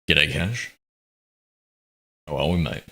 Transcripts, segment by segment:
G'day, Cash. How are we, mate?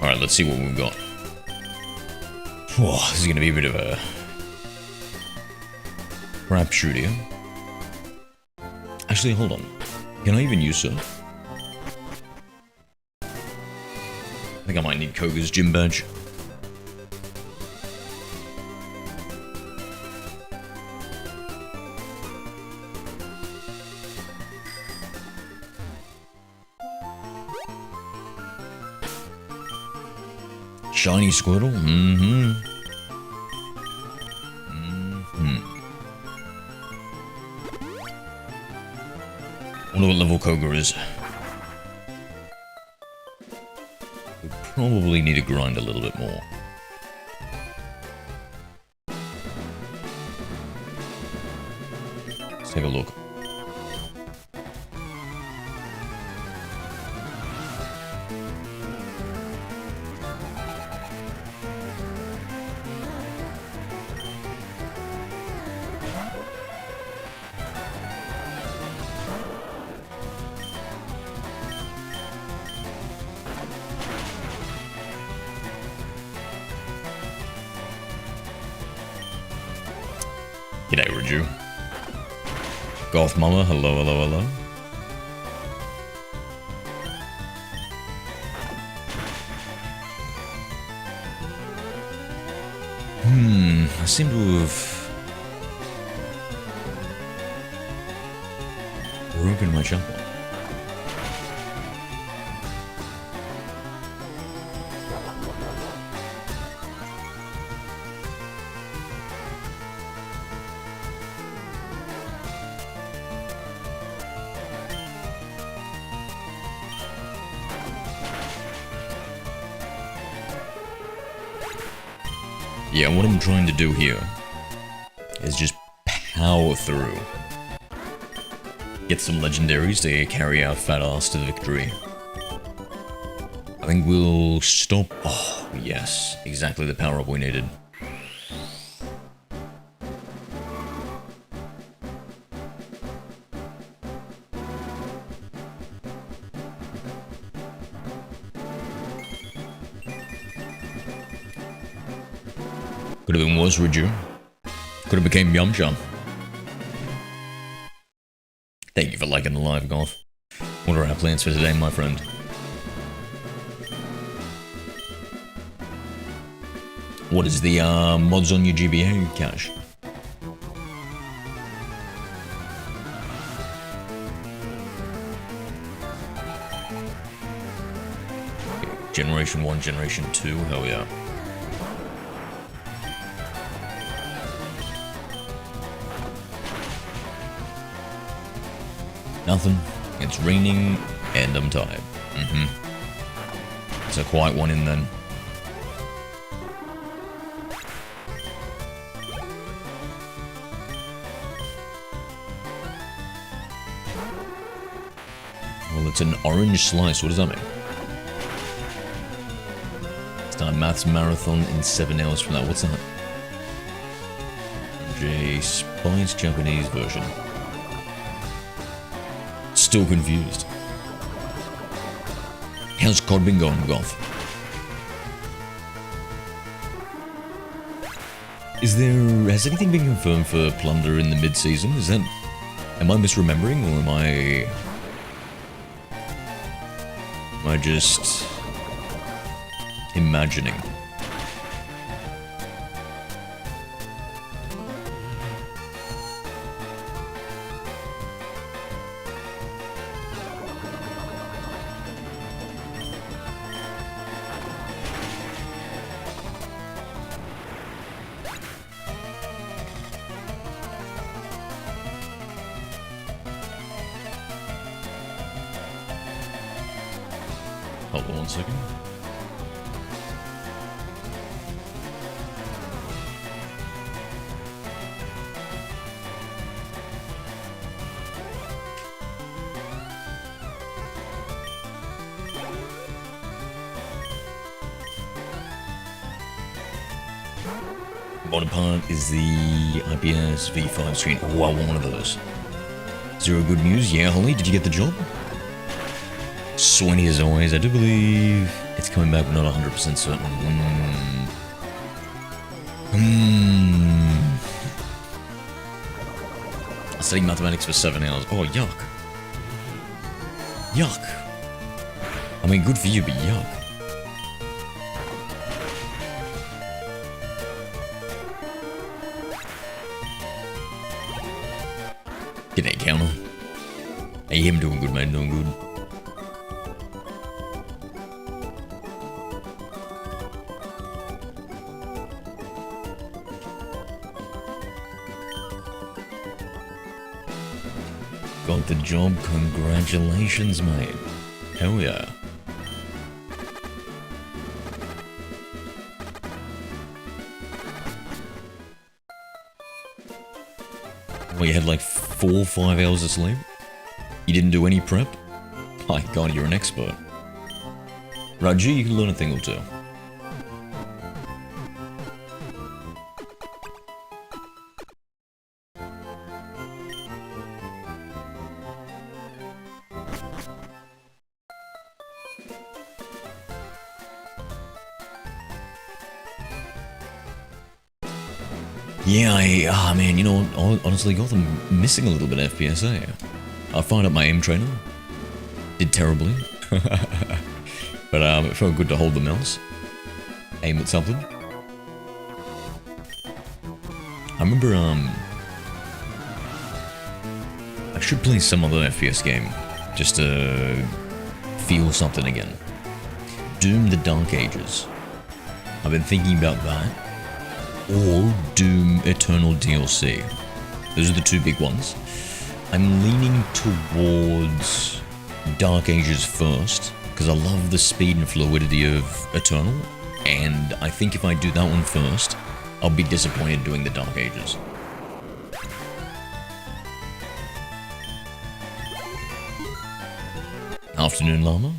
Alright, let's see what we've got. Whoa, this is going to be a bit of a crapshoot here. Actually, hold on. Can I even use surf? I think I might need Koga's gym badge. Shiny Squirtle? Wonder what level Koga is. We probably need to grind a little bit more. Let's take a look. G'day, Raju. Golf Mama, hello, hello, hello. I seem to have broken my chapel. Yeah, what I'm trying to do here is just power through. Get some legendaries to carry our fat ass to the victory. I think we'll stop. Oh, yes. Exactly the power up we needed. Could have been worse, Raju. Could have became Yum Chum. Thank you for liking the live, Golf. What are our plans for today, my friend? What is the mods on your GBA, Cash? Generation 1, Generation 2, hell yeah. Nothing. It's raining and I'm tired. It's a quiet one in then. Well, it's an orange slice. What does that mean? Start maths marathon in 7 hours from that. What's that? J Spice Japanese version. Still confused. How's COD been going, Golf? Has anything been confirmed for Plunder in the mid-season? Am I misremembering, or am I just imagining? Hold on 1 second. Bottom part is the IPS V5 screen. Oh, I want one of those. Zero good news. Yeah, Holly, did you get the job? Sweaty as always. I do believe it's coming back, but not 100% certain. I'm studying mathematics for 7 hours. Oh, yuck. Yuck. I mean, good for you, but yuck. G'day, counter. Hey, I'm doing good, man. Doing good. Got the job, congratulations, mate. Hell yeah. Well, you had like 4 or 5 hours of sleep? You didn't do any prep? My god, you're an expert. Raji, you can learn a thing or two. Yeah, man, you know, honestly, got them missing a little bit of FPSA. I fired up my aim trainer. Did terribly. But it felt good to hold the mouse. Aim at something. I remember, I should play some other FPS game. Just to feel something again. Doom the Dark Ages. I've been thinking about that. Or Doom Eternal DLC. Those are the 2 big ones. I'm leaning towards Dark Ages first, because I love the speed and fluidity of Eternal, and I think if I do that one first, I'll be disappointed doing the Dark Ages. Afternoon, Llama.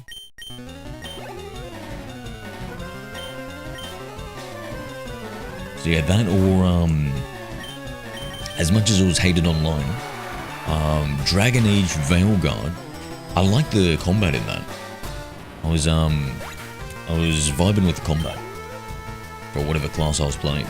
So yeah, that or, as much as it was hated online, Dragon Age Veilguard, I like the combat in that. I was vibing with the combat for whatever class I was playing.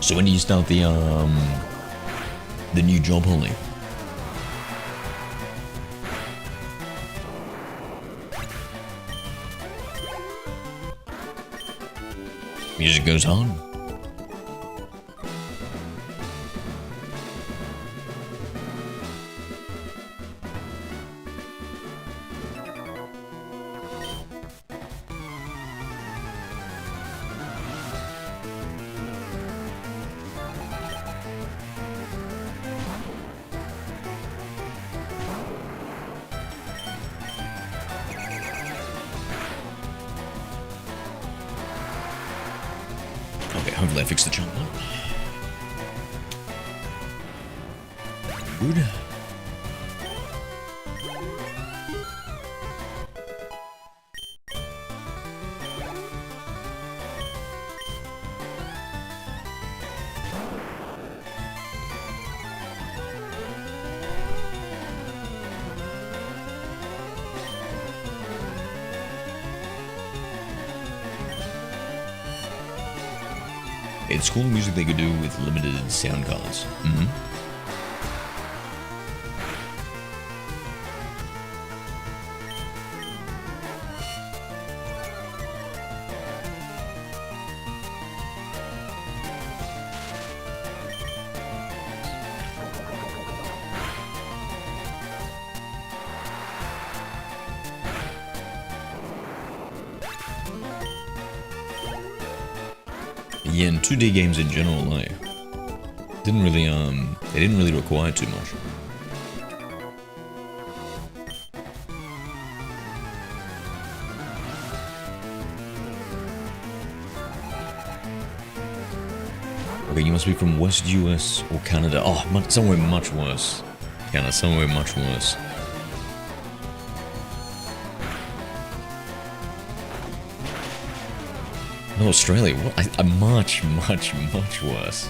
So when do you start the new job, Holly? Music goes on. hopefully I fixed the channel. Good. It's cool music they could do with limited sound cards. Yeah, and 2D games in general, like, they didn't really require too much. Okay, you must be from West US or Canada. Oh, somewhere much worse. Canada, somewhere much worse. No, Australia, what? Much worse.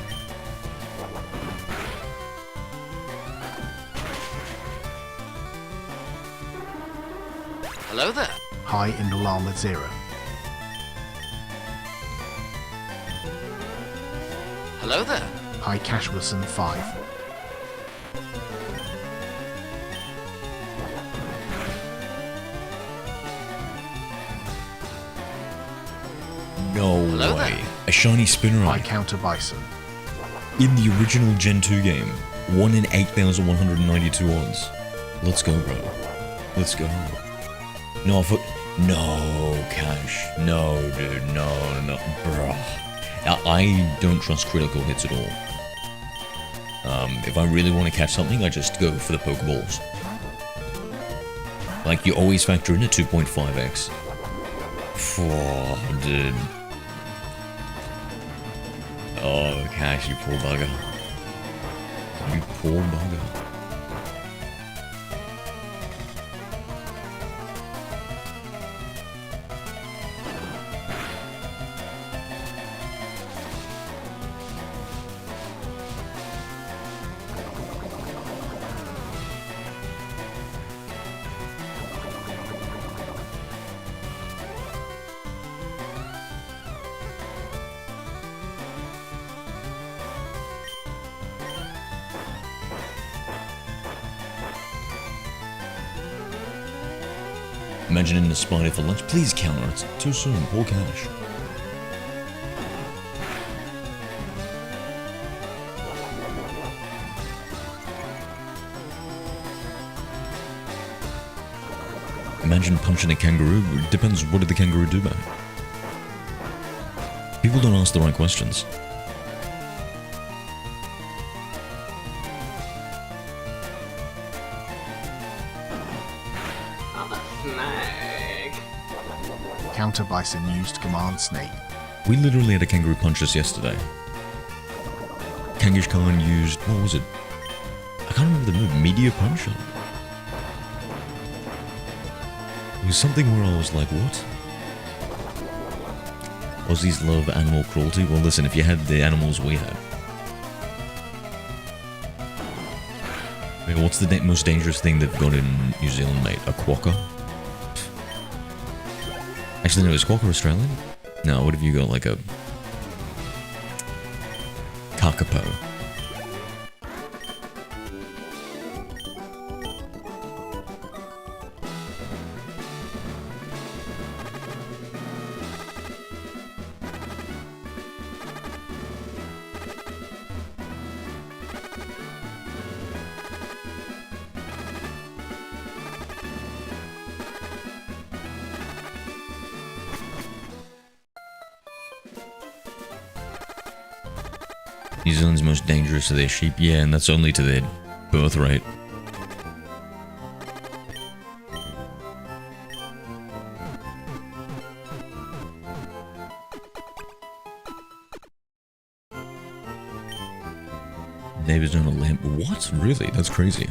Hello there. Hi, Indolama Zero. Hello there. Hi, Cash Wilson 5. No Hello way. there. A shiny spinner Hi, Counter Bison. in the original Gen 2 game. 1 in 8,192 odds. Let's go, bro. Let's go. No, no, Cash. No, dude. No, bro. I don't trust critical hits at all. If I really want to catch something, I just go for the Pokeballs. Like, you always factor in a 2.5x. Oh, dude. Oh, Cash, you poor bugger. You poor bugger. Imagining the spider for lunch. Please counter it. Too soon. Poor Cash. Imagine punching a kangaroo. It depends, what did the kangaroo do back? People don't ask the right questions. Counter Bison used Command Snake. We literally had a kangaroo punch us yesterday. Kangish Khan used, what was it? I can't remember the move. Media Punch? It was something where I was like, what? Aussies love animal cruelty? Well, listen, if you had the animals we had. Wait, what's the most dangerous thing they've got in New Zealand, mate? A quokka? Actually, no, is quokka Australian? No, what have you got? Like a kakapo. New Zealand's most dangerous to their sheep, yeah, and that's only to their birth rate. Neighbors don't lamp. What? Really? That's crazy.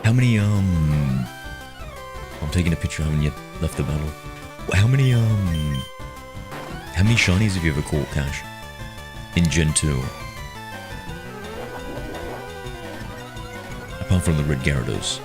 How many, I'm taking a picture, I haven't yet left the battle. How many shinies have you ever caught, Cash? In Gen 2? Apart from the red Gyarados.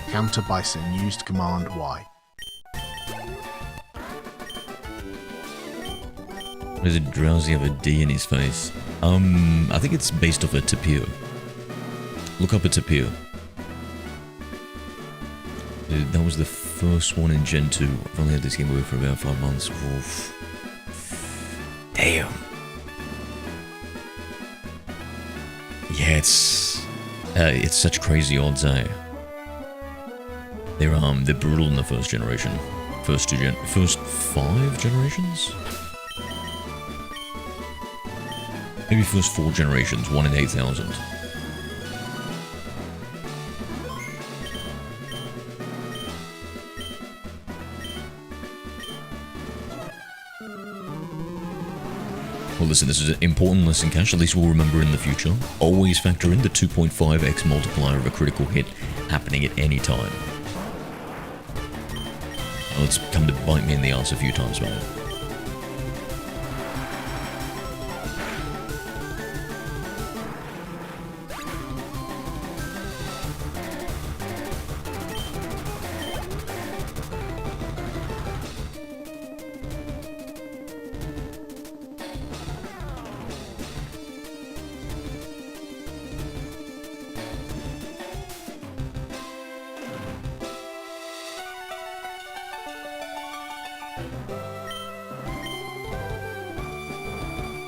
Counter Bison used Command Y. Why does it drowsy have a D in his face? I think it's based off a Tapir. Look up a Tapir. Dude, that was the first one in Gen 2. I've only had this game away for about 5 months. Oof. Damn. Yeah, it's such crazy odds, eh? They're brutal in the first generation. First 5 generations? Maybe first 4 generations, 1 in 8,000. Well, listen, this is an important lesson, Cash. At least we'll remember in the future. Always factor in the 2.5x multiplier of a critical hit happening at any time. Well, it's come to bite me in the ass a few times, man.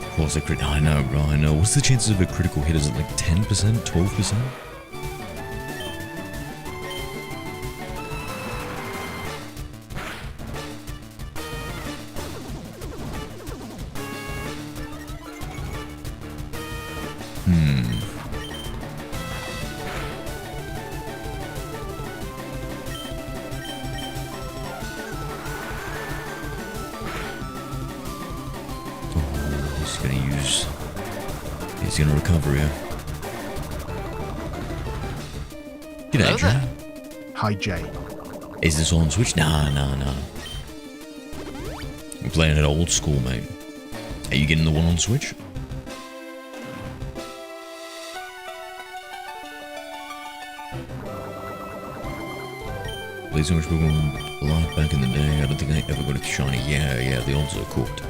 Of course, I know, bro, I know. What's the chances of a critical hit? Is it like 10%, 12%? He's gonna recover here. G'day, Jay. Hi, Jay. Is this on Switch? Nah. We're playing it old school, mate. Are you getting the one on Switch? Played so much Pokemon Live back in the day. I don't think I ever got a shiny. Yeah, the odds are cooked.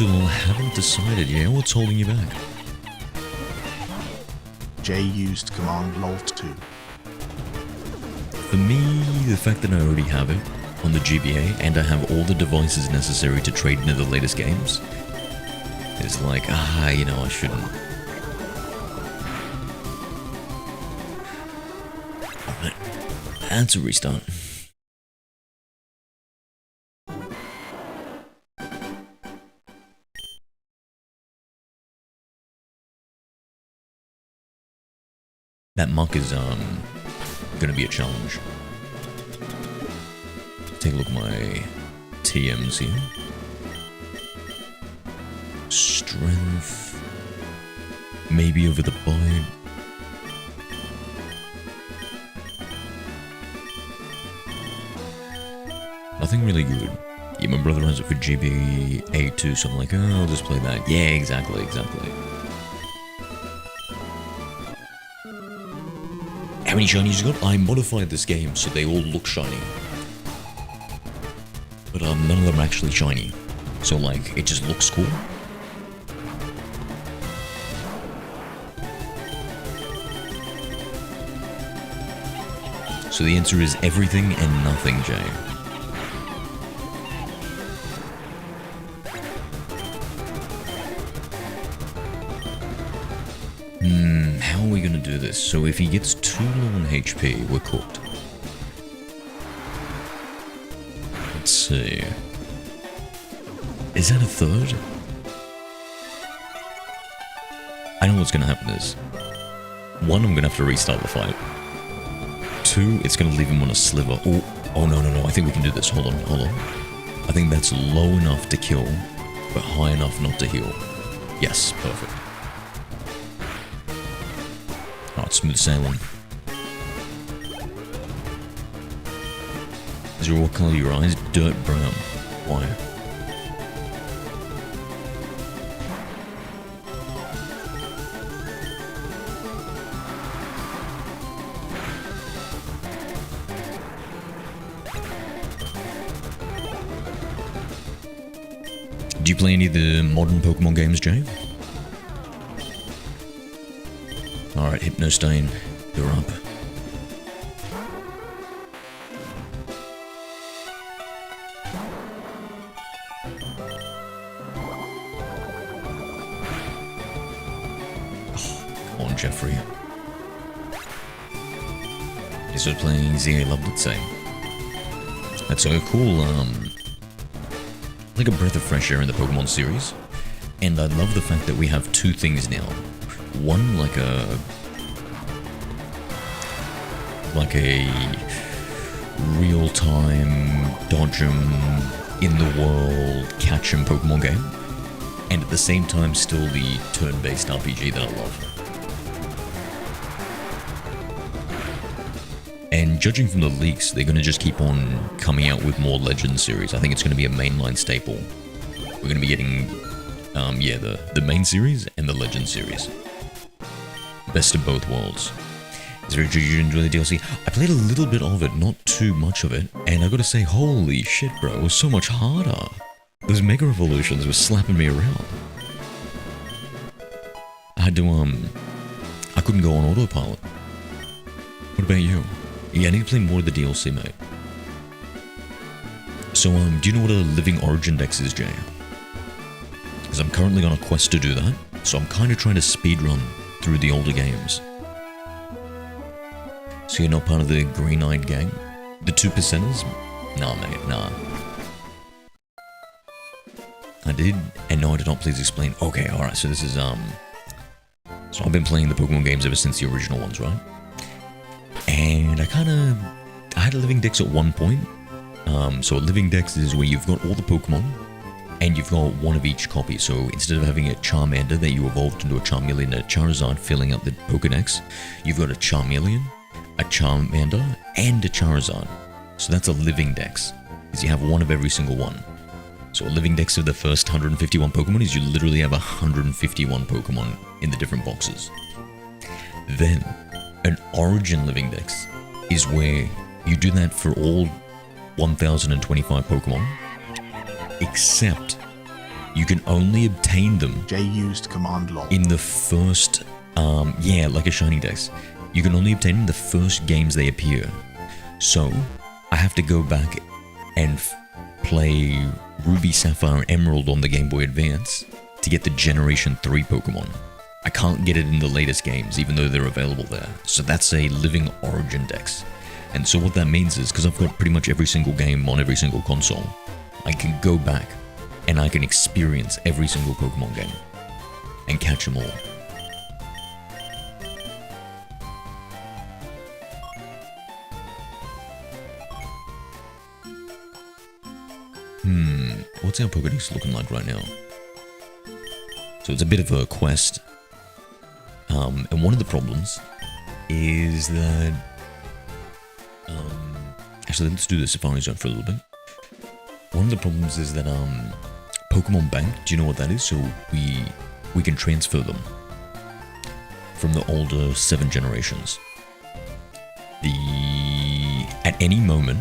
I haven't decided yet. What's holding you back? Jay used Command LOL2. For me, the fact that I already have it on the GBA and I have all the devices necessary to trade into the latest games is like, I shouldn't. But that's a restart. That muck is gonna be a challenge. Take a look at my TMs here. Strength. Maybe over the bite. Nothing really good. Yeah, my brother has it for GBA2, so I'm like, oh, I'll just play that. Yeah, exactly. How many shinies you got? I modified this game so they all look shiny. But none of them are actually shiny. So like, it just looks cool. So the answer is everything and nothing, Jay. How are we gonna do this? So if he gets too low on HP, we're cooked. Let's see. Is that a third? I know what's gonna happen is, one, I'm gonna have to restart the fight. Two, it's gonna leave him on a sliver. Oh no, I think we can do this. Hold on. I think that's low enough to kill, but high enough not to heal. Yes, perfect. Alright, smooth sailing. Zero, what color are your eyes? Dirt brown. Why? Do you play any of the modern Pokemon games, Jay? Alright, Hypnostain, you're up. Oh, come on, Jeffrey. You started playing ZA Love, let's say. That's so cool, like a breath of fresh air in the Pokemon series. And I love the fact that we have two things now. One, like a real-time dodge 'em, in the world, catch 'em Pokemon game. And at the same time, still the turn-based RPG that I love. And judging from the leaks, they're going to just keep on coming out with more Legend series. I think it's going to be a mainline staple. We're going to be getting, the main series and the Legend series. Best of both worlds. Did you enjoy the DLC? I played a little bit of it, not too much of it, and I gotta say, holy shit, bro, it was so much harder. Those Mega Evolutions were slapping me around. I had to, I couldn't go on autopilot. What about you? Yeah, I need to play more of the DLC, mate. So, do you know what a Living Origin Dex is, Jay? Because I'm currently on a quest to do that, so I'm kind of trying to speedrun through the older games. So you're not part of the green-eyed gang? The 2%ers? Nah, mate, nah. I did, and no, I did not. Please explain. Okay, alright, so this is, so I've been playing the Pokemon games ever since the original ones, right? And I had a Living Dex at one point. So a Living Dex is where you've got all the Pokemon, and you've got one of each copy. So instead of having a Charmander that you evolved into a Charmeleon and a Charizard filling up the Pokedex, you've got a Charmeleon, a Charmander, and a Charizard. So that's a Living Dex, because you have one of every single one. So a Living Dex of the first 151 Pokemon is you literally have 151 Pokemon in the different boxes. Then, an Origin Living Dex is where you do that for all 1025 Pokemon, except you can only obtain them J used command log in the first, like a shiny Dex. You can only obtain them in the first games they appear. So, I have to go back and play Ruby, Sapphire, and Emerald on the Game Boy Advance to get the Generation 3 Pokemon. I can't get it in the latest games, even though they're available there. So that's a Living Origin Dex. And so what that means is, because I've got pretty much every single game on every single console, I can go back and I can experience every single Pokemon game and catch them all. What's our Pokédex looking like right now? So it's a bit of a quest. And one of the problems is that... actually, let's do the Safari Zone for a little bit. one of the problems is that Pokemon Bank, do you know what that is? So we can transfer them from the older 7 generations. At any moment,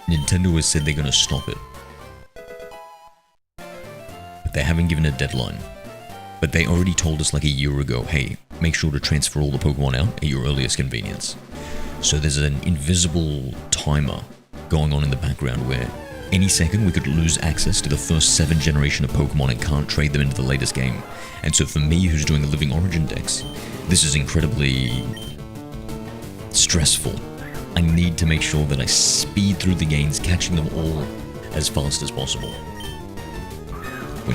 Nintendo has said they're going to stop it. But they haven't given a deadline. But they already told us like a year ago, hey, make sure to transfer all the Pokemon out at your earliest convenience. So there's an invisible timer going on in the background where any second we could lose access to the first 7 generation of Pokemon and can't trade them into the latest game. And so for me, who's doing the Living Origin decks, this is incredibly stressful. I need to make sure that I speed through the games, catching them all as fast as possible.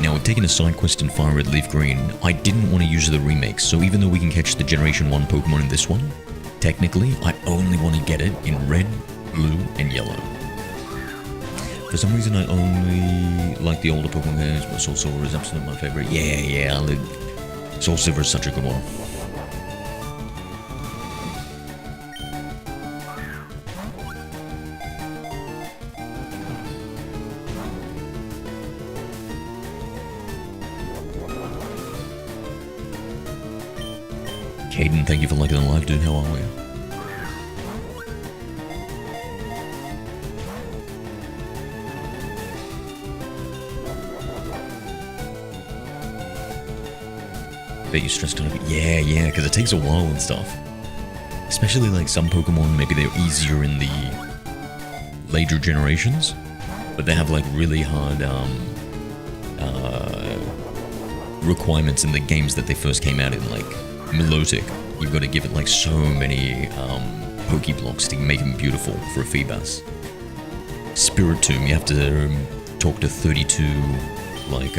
Now, we've taken a side quest in Fire Red Leaf Green. I didn't want to use the remakes, so even though we can catch the Generation 1 Pokemon in this one, technically, I only want to get it in red, blue, and yellow. For some reason, I only like the older Pokemon games, but Soul Silver is absolutely my favorite. Yeah, Soul Silver is such a good one. Caden, thank you for liking the live, dude. How are we? Bet you're stressed out a bit. Yeah, because it takes a while and stuff. Especially like some Pokemon, maybe they're easier in the later generations, but they have like really hard requirements in the games that they first came out in, like Milotic. You've got to give it like so many Pokeblocks to make them beautiful for a Feebas. Spiritomb, you have to talk to 32 like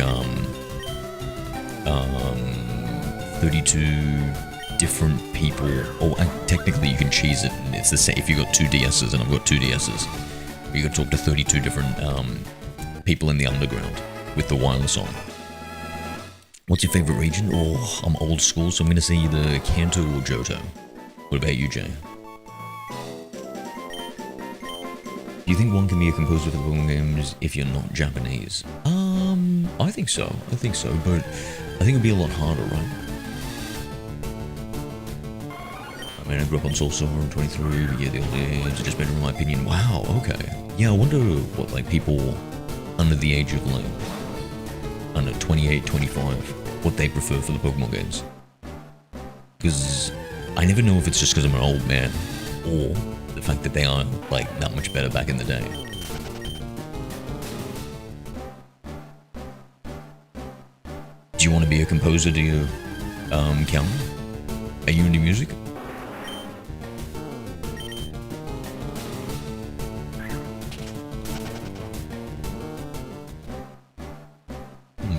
32 different people. Oh, technically you can cheese it, and it's the same if you got 2 DSs and I've got 2 DSs. You got to talk to 32 different people in the underground with the wireless on. What's your favorite region? Oh, I'm old school, so I'm gonna say either Kanto or Johto. What about you, Jay? Do you think one can be a composer for the Pokemon games if you're not Japanese? I think so, but I think it'd be a lot harder, right? I mean, I grew up on Soul Silver in 23, but yeah, the old games are just better in my opinion. Wow, okay. Yeah, I wonder what, like, people under the age of, like, under 28, 25, what they prefer for the Pokemon games. Because I never know if it's just because I'm an old man, or the fact that they are, like, that much better back in the day. Do you want to be a composer, do you, Calvin? Are you into music?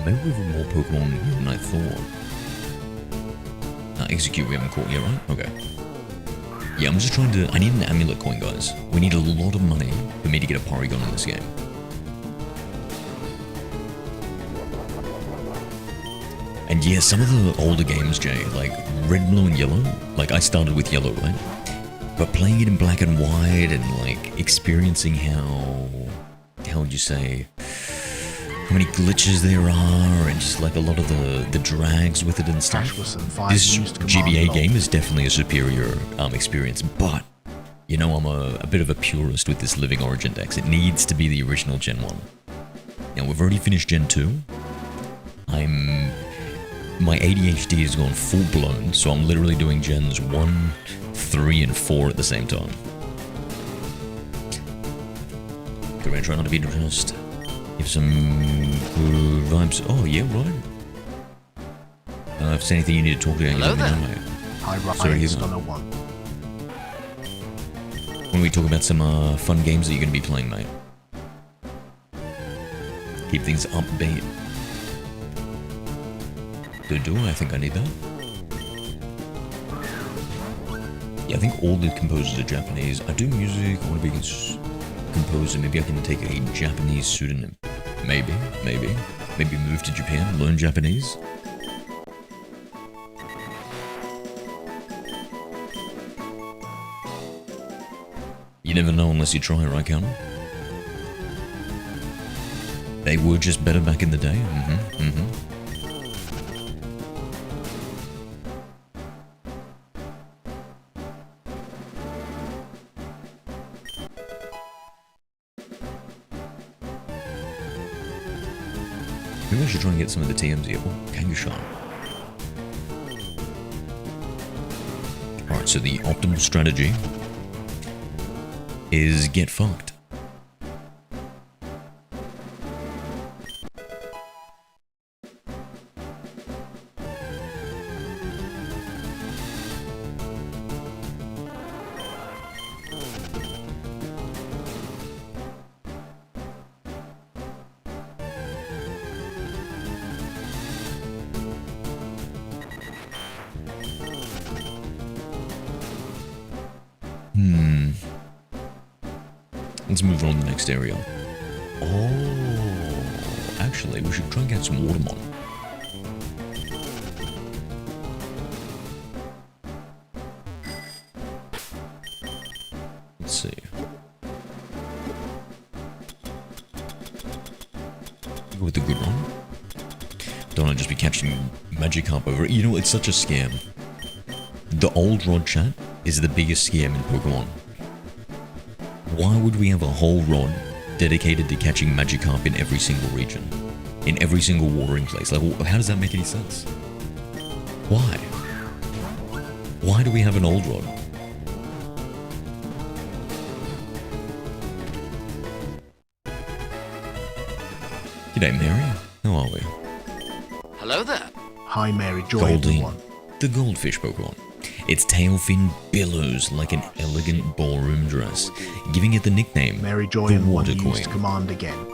Maybe we have more Pokemon here than I thought. Execute we haven't caught yet, right? Okay. Yeah, I'm just trying to... I need an amulet coin, guys. We need a lot of money for me to get a Porygon in this game. And yeah, some of the older games, Jay, like Red, Blue, and Yellow, like I started with Yellow, right? But playing it in black and white and like experiencing how would you say, how many glitches there are and just like a lot of the drags with it and stuff. This GBA game is definitely a superior experience, but you know, I'm a bit of a purist with this Living Origin decks. It needs to be the original Gen 1. Now, we've already finished Gen 2. My ADHD has gone full blown, so I'm literally doing Gens 1, 3, and 4 at the same time. We're gonna try not to be depressed. Give some good vibes. Oh, yeah, right. If there's anything you need to talk about, you let me know, mate. Hi, Sorry, Stunner 1. When we talk about some fun games that you're going to be playing, mate. Keep things upbeat. Do I think I need that? Yeah, I think all the composers are Japanese. I do music, I want to be a composer. Maybe I can take a Japanese pseudonym. Maybe move to Japan, learn Japanese. You never know unless you try, right, Counter? They were just better back in the day. Maybe I should try and get some of the TMs here. Oh, Kangaskhan. Alright, so the optimal strategy is get fucked. Let's move on to the next area. Oh, actually, we should try and get some Watermon. Let's see. Go with the good one. Don't want to just be catching Magikarp over it. You know, it's such a scam. The old rod chat is the biggest scam in Pokemon. Why would we have a whole rod dedicated to catching Magikarp in every single region? In every single watering place? Like, how does that make any sense? Why? Why do we have an old rod? G'day, Mary. How are we? Hello there. Hi, Mary Joy, Goldie, everyone. the goldfish Pokemon. Its tail fin billows like an elegant ballroom dress, giving it the nickname Mary Joy the and one Water used Queen. command again.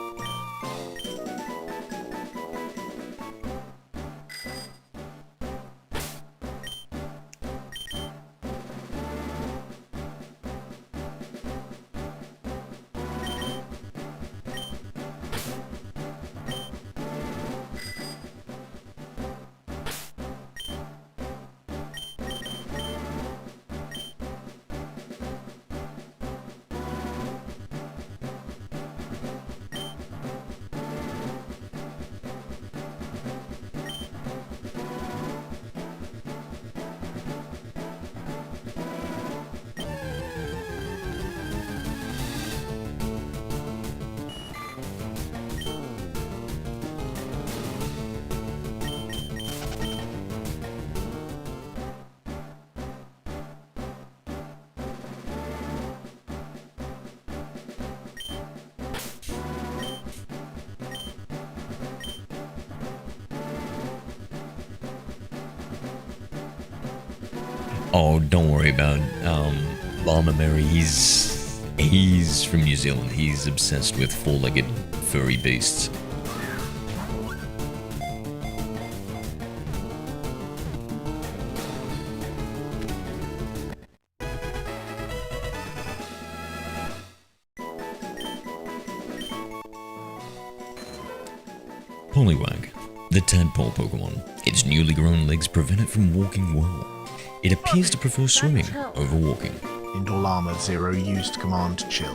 Oh, don't worry about Llama Mary. He's from New Zealand. He's obsessed with four-legged furry beasts. Poliwag, the tadpole Pokemon. Its newly grown legs prevent it from walking well. It appears to prefer swimming over walking. Indolama 0 used command chill.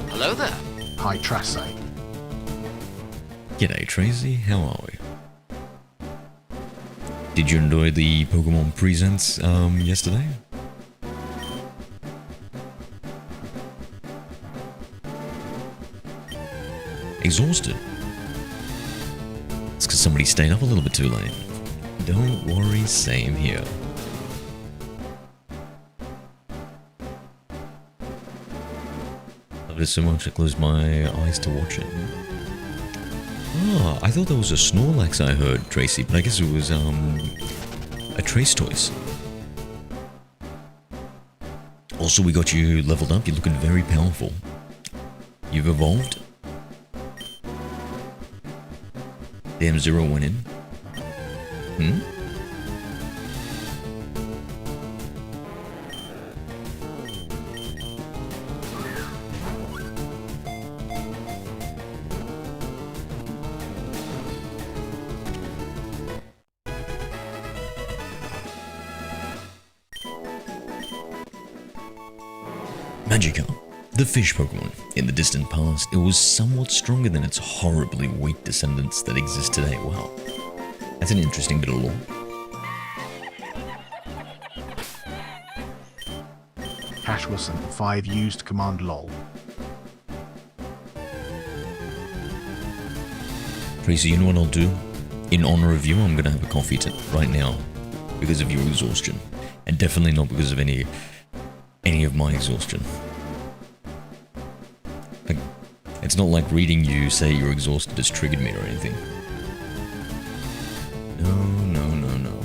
Hello there. Hi, Trace. G'day Tracy, how are we? Did you enjoy the Pokemon Presents yesterday? Exhausted? It's because somebody stayed up a little bit too late. Don't worry, same here. Loved it so much I closed my eyes to watch it. Ah, I thought that was a Snorlax I heard, Tracy, but I guess it was, a Trace Toys. Also, we got you leveled up. You're looking very powerful. You've evolved. Damn, Zero went in. Magikarp, the fish Pokemon. In the distant past, it was somewhat stronger than its horribly weak descendants that exist today. Wow. That's an interesting bit of lore. Cash Wilson, 5 used command lol. Tracy, you know what I'll do? In honor of you, I'm gonna have a coffee right now because of your exhaustion. And definitely not because of any of my exhaustion. Like, it's not like reading you say you're exhausted has triggered me or anything. No, no, no, no.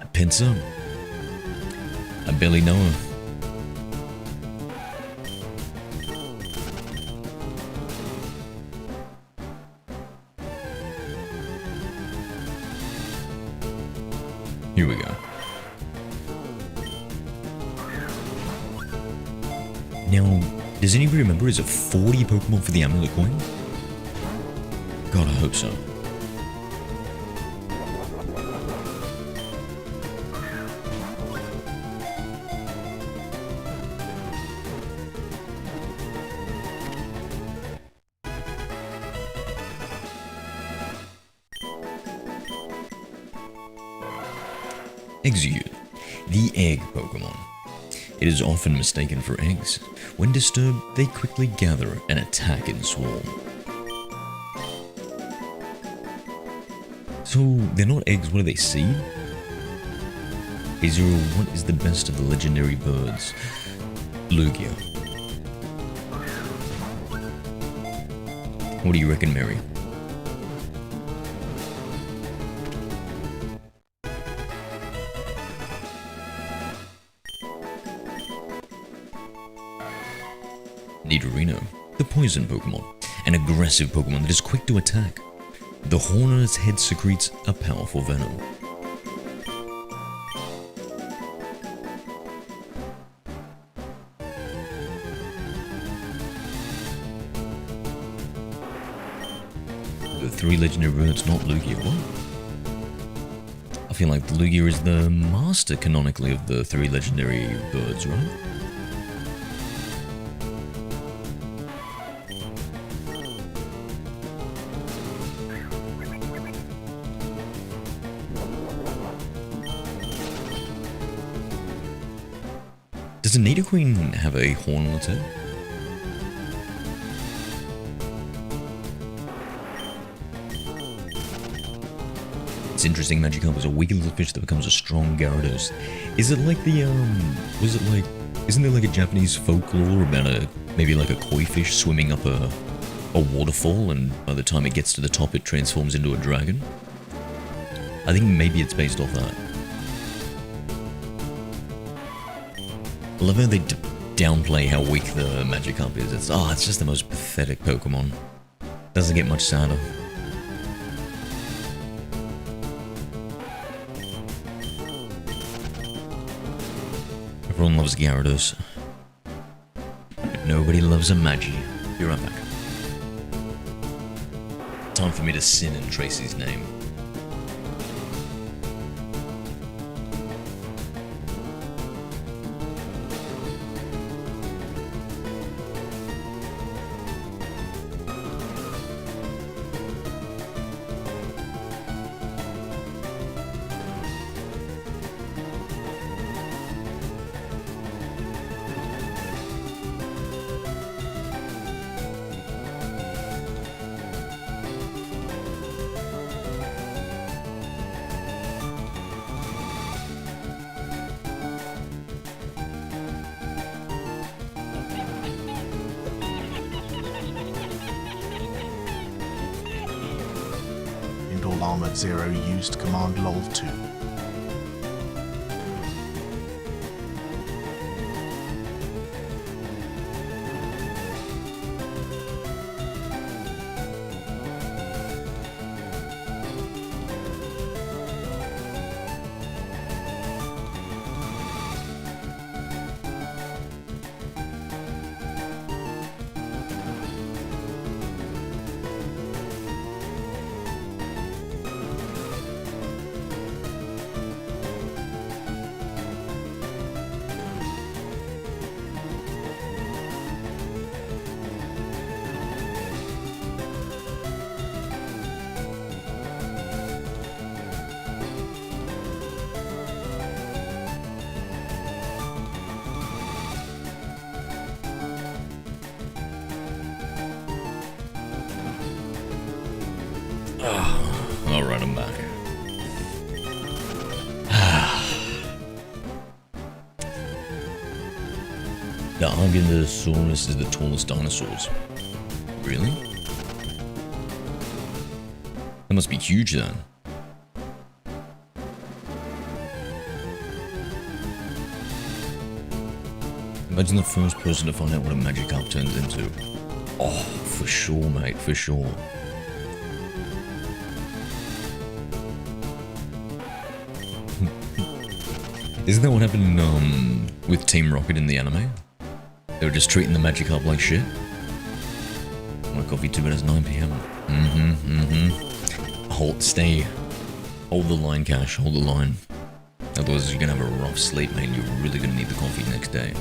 A pincer? I barely know her. Here we go. Now, does anybody remember, is it 40 Pokemon for the Amulet Coin? God, I hope so. Execute, the egg Pokemon. It is often mistaken for eggs. When disturbed, they quickly gather and attack in swarm. So, they're not eggs, what are they, seed? A0, what is the best of the legendary birds? Lugia. What do you reckon, Mary? Nidoran, the poison Pokemon, an aggressive Pokemon that is quick to attack. The horn on its head secretes a powerful venom. The 3 legendary birds, not Lugia. What? I feel like Lugia is the master canonically of the 3 legendary birds, right? Does a Nidoqueen have a horn on its head? It's interesting, Magikarp is a weak little fish that becomes a strong Gyarados. Is it like the, isn't there like a Japanese folklore about maybe like a koi fish swimming up a waterfall, and by the time it gets to the top it transforms into a dragon? I think maybe it's based off that. I love how they downplay how weak the Magikarp is. It's just the most pathetic Pokemon. Doesn't get much sadder. Everyone loves Gyarados. But nobody loves a Magi. Be right back. Time for me to sin in Tracy's name. Indol Armored 0 used command lol 2. Alright, I'm back. The Arganosaurus is the tallest dinosaurs. Really? That must be huge then. Imagine the first person to find out what a Magikarp turns into. Oh, for sure, mate, for sure. Isn't that what happened with Team Rocket in the anime? They were just treating the Magikarp like shit. My coffee 2 minutes 9 PM. Hold the line, Cash, hold the line. Otherwise you're gonna have a rough sleep, mate. You're really gonna need the coffee next day.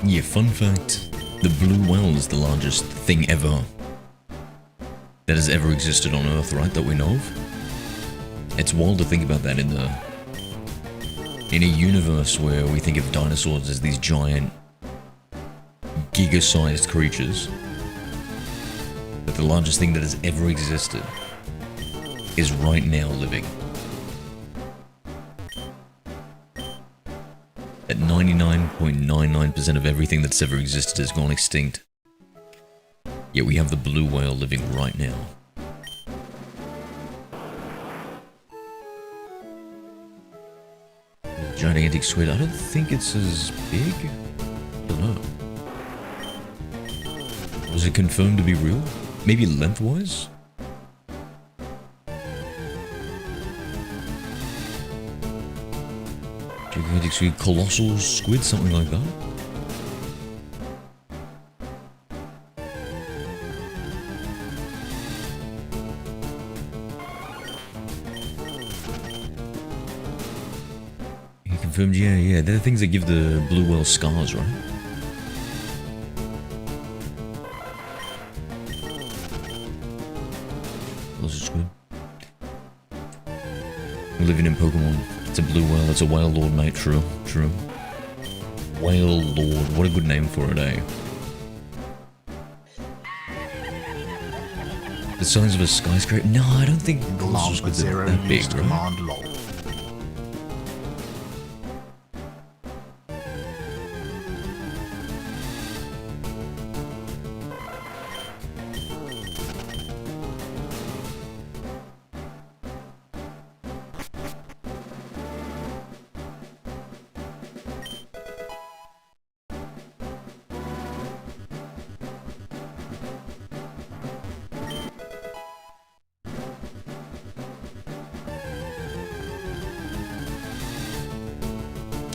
Yeah, fun fact, the blue whale is the largest thing ever that has ever existed on Earth, right, that we know of? It's wild to think about that in a universe where we think of dinosaurs as these giant, giga-sized creatures, that the largest thing that has ever existed is right now living. At 99.99% of everything that's ever existed has gone extinct. Yet we have the blue whale living right now. Gigantic squid, I don't think it's as big. I don't know. Was it confirmed to be real? Maybe lengthwise? Gigantic squid, colossal squid, something like that. He confirmed, yeah, they're the things that give the blue whale scars, right? Colossal squid. We're living in Pokemon. It's a blue whale, it's a whale lord, mate, true. Whale lord, what a good name for it, eh? The size of a skyscraper? No, I don't think colossal squids are that big, right? Command lol.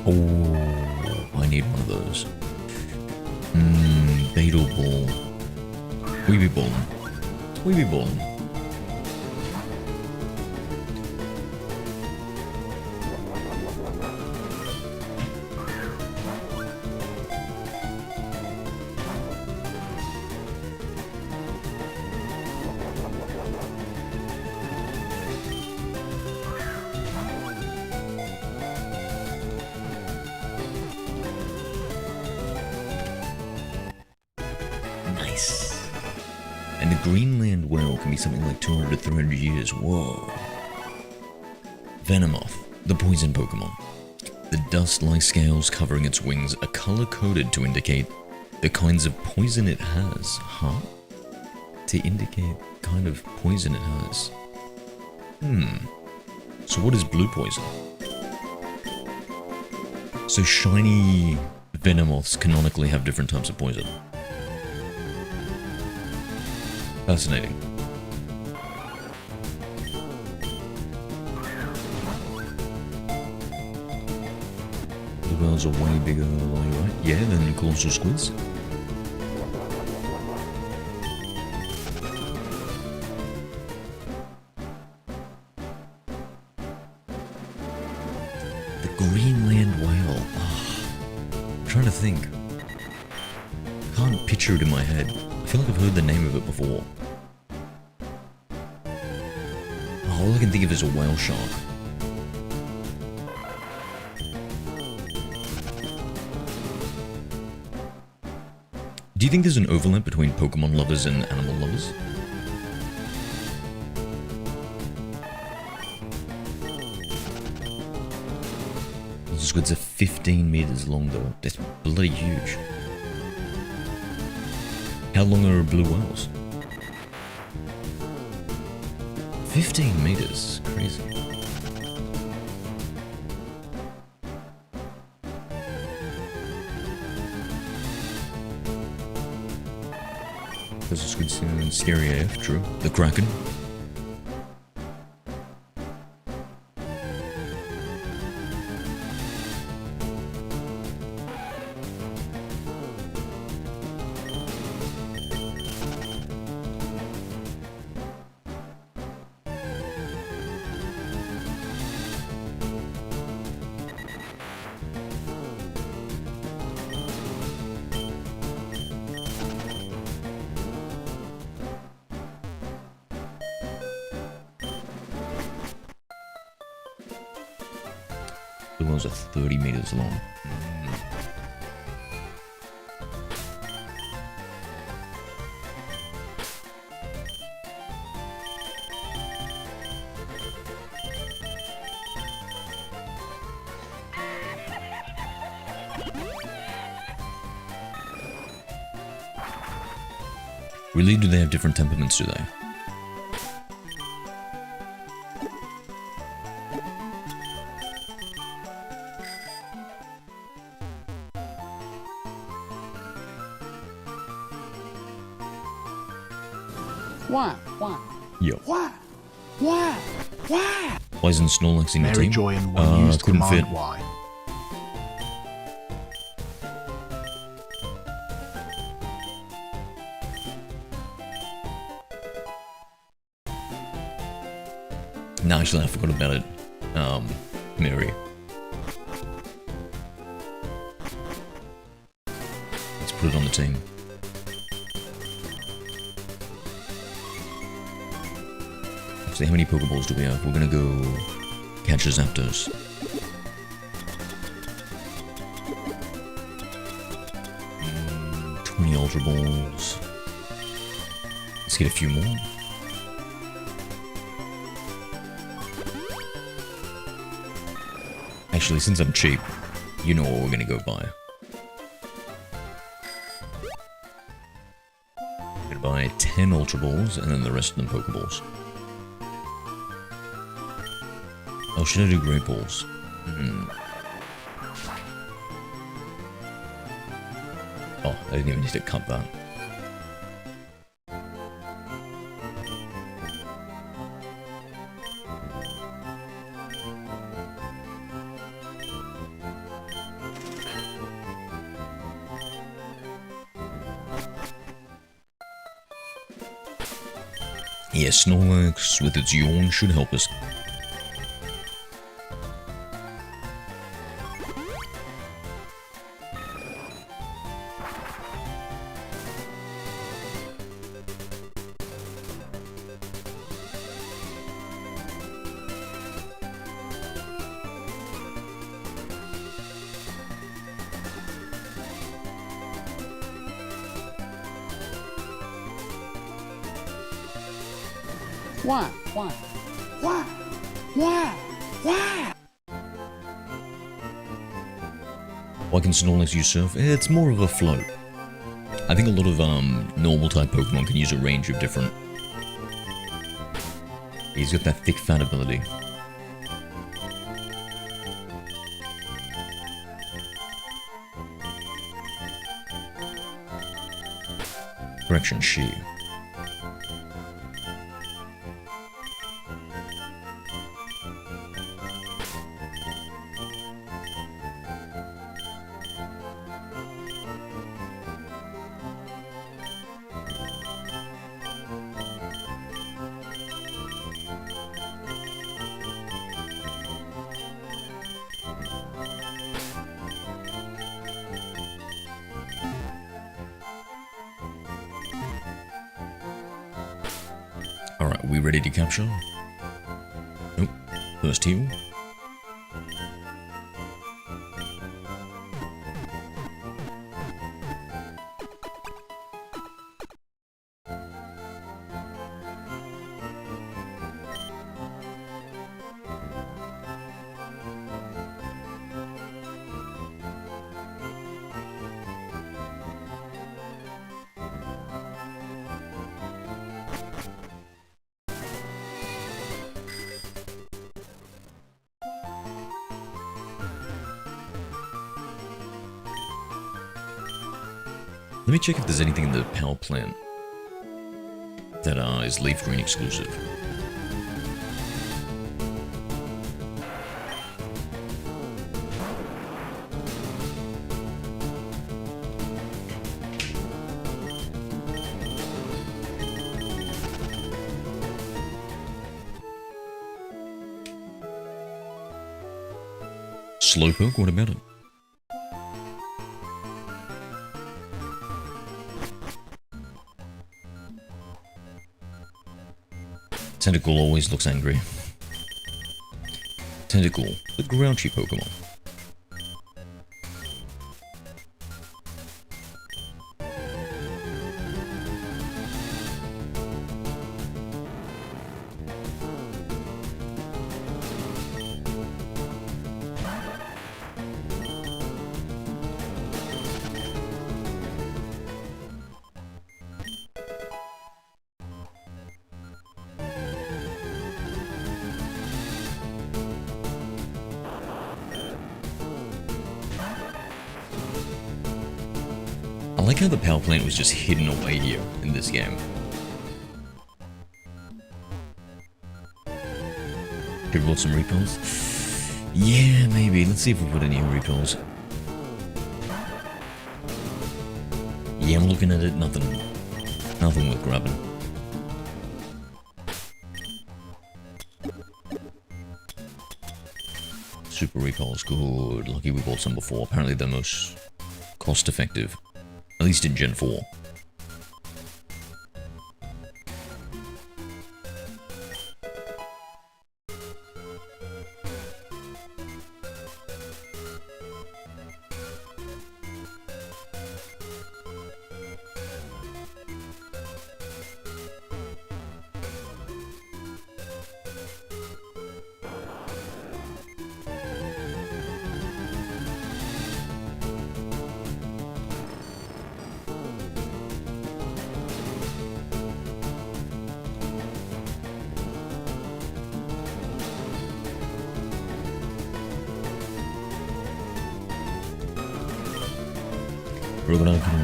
Oh, I need one of those. Beetle ball. Weeby ball. Weeby ball. And the Greenland whale can be something like 200 to 300 years. Whoa. Venomoth, the poison Pokemon. The dust-like scales covering its wings are color-coded to indicate the kinds of poison it has. Huh? To indicate kind of poison it has. So what is blue poison? So shiny Venomoths canonically have different types of poison. Fascinating. The whales are way bigger, right? Yeah, than colossal squids. The Greenland whale. I'm trying to think. I can't picture it in my head. I feel like I've heard the name of it before. All I can think of is a whale shark. Do you think there's an overlap between Pokemon lovers and animal lovers? Those squids are 15 meters long though. That's bloody huge. How long are blue whales? 15 meters. Crazy. Those are squids in scary AF, true. The Kraken. The whales are 30 meters long. Really, do they have different temperaments, do they? Why? Yo. Why? Why isn't Snorlax in the Mary team? Joy and one used couldn't command fit. Y. No, actually, I forgot about it. Mary. Let's put it on the team. Actually, how many Pokeballs do we have? We're gonna go catch a Zapdos. Mm, 20 Ultra Balls. Let's get a few more. Actually, since I'm cheap, you know what we're gonna go buy. I'm gonna buy 10 Ultra Balls and then the rest of them Pokeballs. Oh, should I do Great Balls? Oh, I didn't even need to cut that. Yeah, Snorlax with its yawn should help us. Why? Why can Snorlax use Surf? It's more of a float. I think a lot of normal type Pokemon can use a range of different... He's got that thick fat ability. Correction, she. Alright, we ready to capture? Nope. First heal. Let me check if there's anything in the power plant that is Leaf Green exclusive. Slowpoke, what about it? Tentacle always looks angry. Tentacle, the grouchy Pokemon. I like how the power plant was just hidden away here in this game. Should we put some repels? Yeah, maybe. Let's see if we put any repels. Yeah, I'm looking at it. Nothing worth grabbing. Super repels, good. Lucky we bought some before. Apparently they're most cost effective. At least in Gen 4.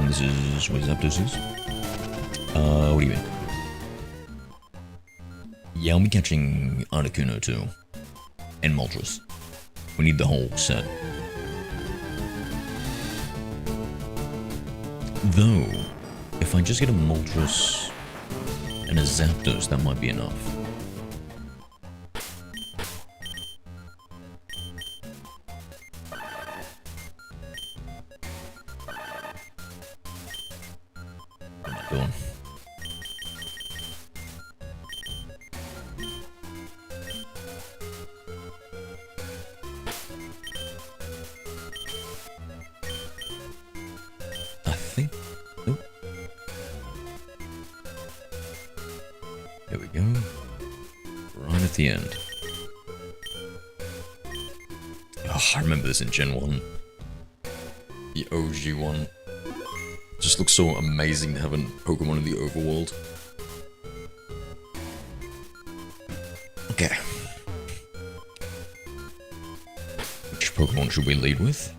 This is what is Zapdos? What do you mean? Yeah, I'll be catching Articuno too. And Moltres. We need the whole set. Though, if I just get a Moltres and a Zapdos, that might be enough. Oh, I remember this in Gen 1. The OG one. Just looks so amazing to have a Pokemon in the overworld. Okay. Which Pokemon should we lead with?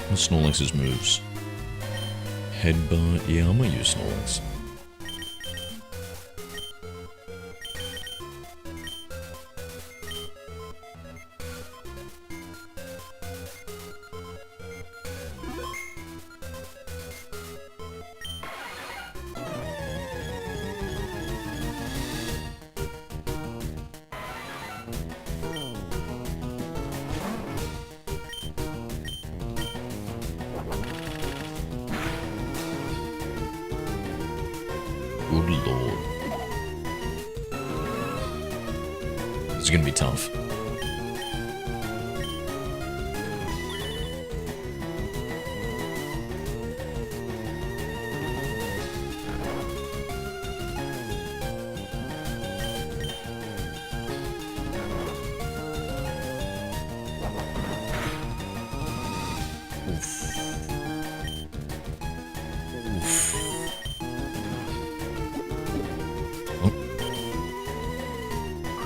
What's Snorlax's moves? Headbutt. Yeah, I might use Snorlax. Good lord. This is gonna be tough.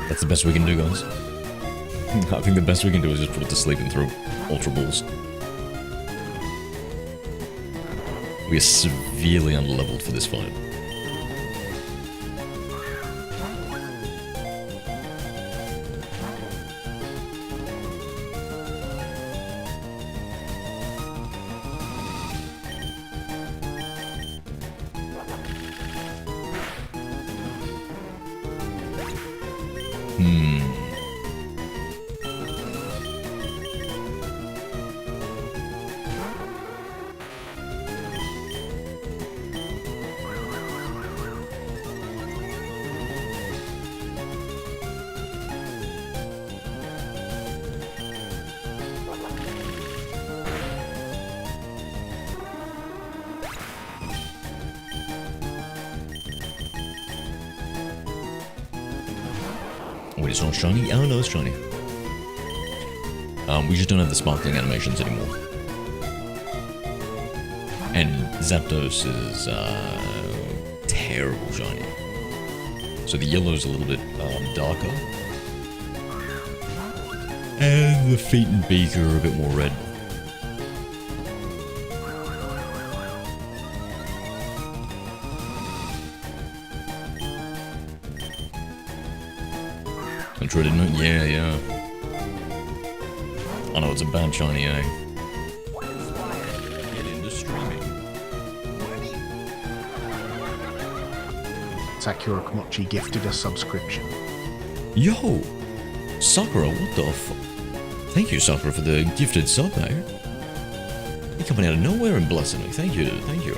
That's the best we can do, guys. I think the best we can do is just put it to sleep and throw Ultra Balls. We are severely underleveled for this fight. Wait, it's not shiny? Oh no, it's shiny. We just don't have the sparkling animations anymore. And Zapdos is, terrible shiny. So the yellow's a little bit, darker. And the feet and beak are a bit more red. Didn't it? Yeah, yeah. I know it's a bad shiny, eh? Get into streaming. Sakura Komochi gifted a subscription. Yo! Sakura, what the fuck? Thank you, Sakura, for the gifted sub, eh? You're coming out of nowhere and blessing me. Thank you, thank you.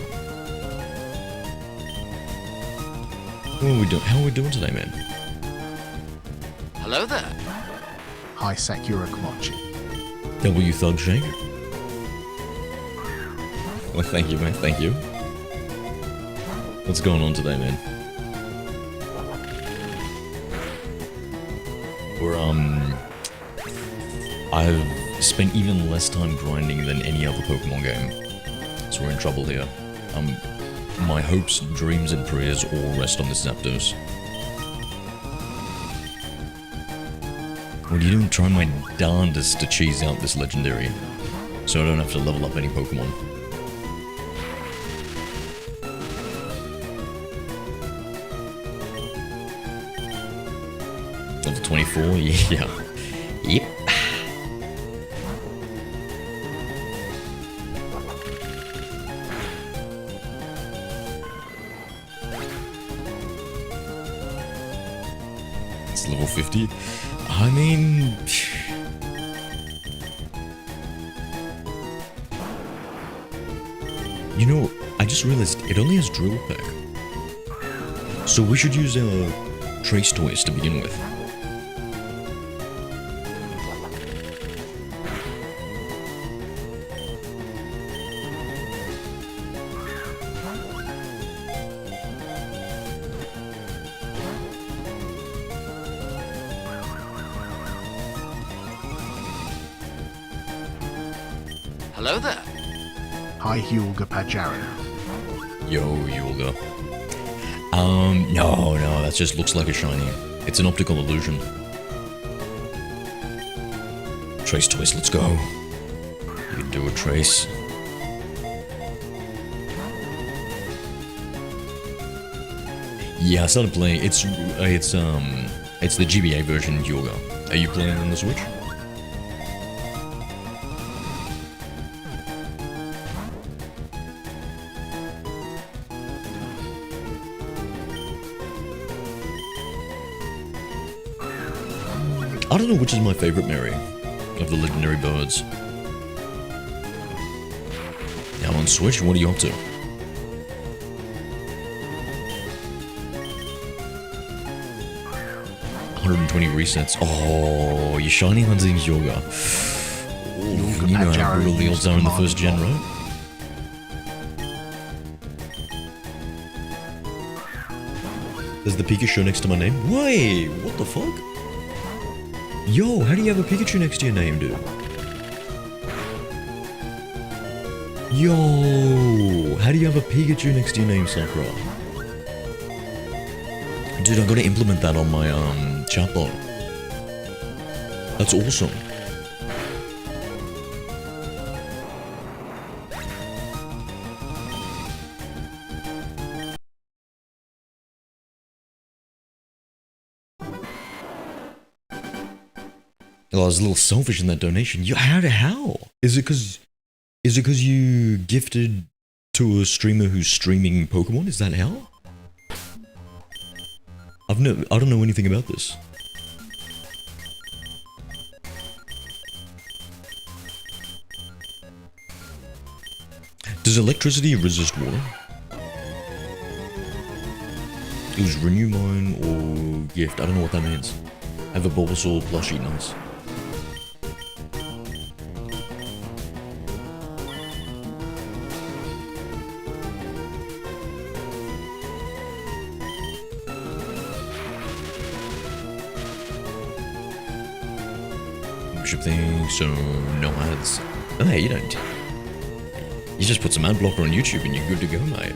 How are we doing today, man? Hello there. Hi, Sakura Komochi. W Thug Shake. Well, thank you, man. Thank you. What's going on today, man? I've spent even less time grinding than any other Pokemon game. So we're in trouble here. My hopes, dreams, and prayers all rest on this Zapdos. What are you doing? Trying my darndest to cheese out this legendary, so I don't have to level up any Pokemon. Level 24? Yeah. Yep. It's level 50. I mean... You know, I just realized it only has Drill Peck. So we should use Trace Toys to begin with. Hello there. Hi Hulga Pajarin. Yo, Yulga. No, that just looks like a shiny. It's an optical illusion. Trace Toys, let's go. You can do a Trace. Yeah, I started playing. It's the GBA version Yoga. Are you playing on the Switch? I don't know which is my favorite Mary of the legendary birds. Now on Switch, what are you up to? 120 resets. Oh, you're shiny hunting Yoga. Ooh, you know how brutal the odds are in the first gen, right? There's the Pikachu next to my name. Wait, what the fuck? Yo, how do you have a Pikachu next to your name, dude? Yo, how do you have a Pikachu next to your name, Sakura? Dude, I gotta implement that on my chatbot. That's awesome. Oh, I was a little selfish in that donation. How? Is it because you gifted to a streamer who's streaming Pokemon? Is that how? I don't know anything about this. Does electricity resist water? It was renew mine or gift. I don't know what that means. I have a Bulbasaur plushie, nice. Thing, so no ads. Oh, hey, you don't. You just put some ad blocker on YouTube and you're good to go, mate.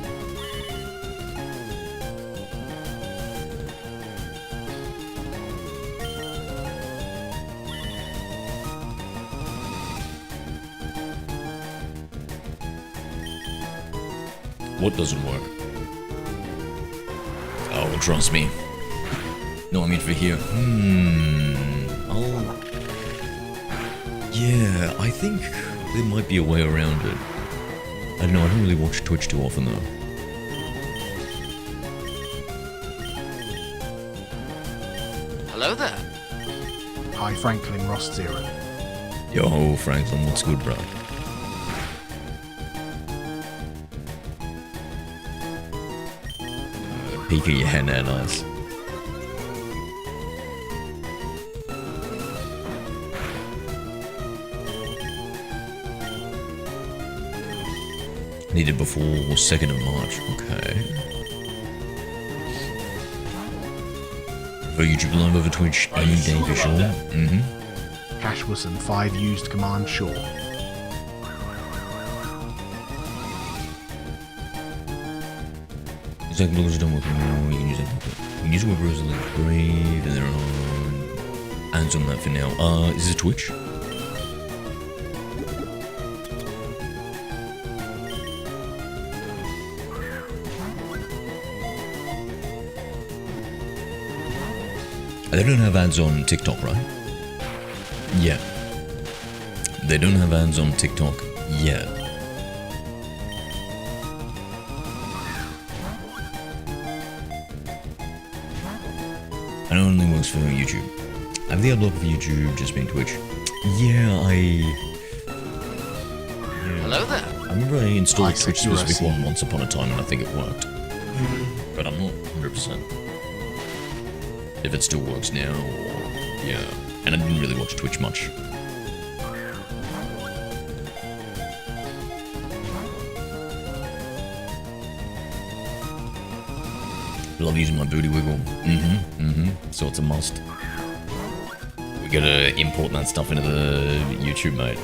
What doesn't work? Oh, trust me. No, I mean for here. Yeah, I think there might be a way around it. I don't know, I don't really watch Twitch too often though. Hello there. Hi Franklin Ross Zero. Yo, Franklin, what's good, bro? Peek at your hand there, nice. Needed before 2nd of March, okay. For YouTube live over Twitch any day for sure. Cash Wilson 5 used command sure. Second blockers don't work anymore, you can use it. You can use it with Rosalie Brave and there are ads on that for now. Is this Twitch? They don't have ads on TikTok, right? Yeah. They don't have ads on TikTok yet. And it only works for YouTube. Have the ad block for YouTube just been Twitch? Yeah, Hello there. I remember I installed Twitch specific one once upon a time and I think it worked. But I'm not 100%. If it still works now, or yeah. And I didn't really watch Twitch much. Love using my booty wiggle. So it's a must. We gotta import that stuff into the YouTube, mate.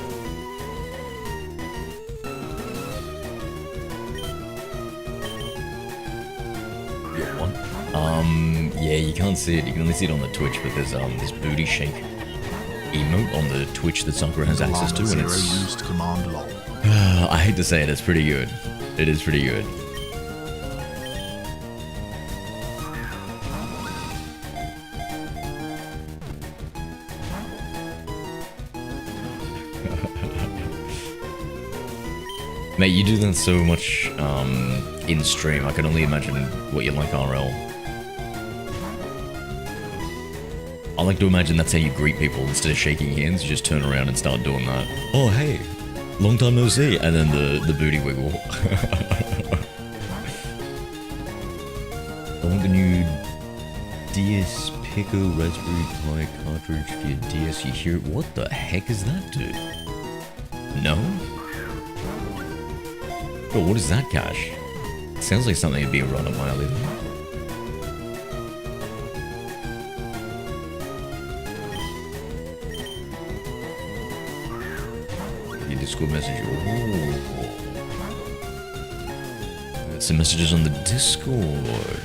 Yeah, you can't see it. You can only see it on the Twitch, but there's this booty shake emote on the Twitch that Sakura has access to, and Zero it's... used command lol. I hate to say it, it's pretty good. It is pretty good. Mate, you do that so much in stream. I can only imagine what you're like RL. I like to imagine that's how you greet people. Instead of shaking hands, you just turn around and start doing that. Oh, hey, long time no see. And then the booty wiggle. I want the new DS Pico Raspberry Pi cartridge for your DS. You hear it? What the heck is that, dude? No? Bro, what is that, Cash? It sounds like something that'd be right up my alley. Your Discord message. Ooh. Got some messages on the Discord.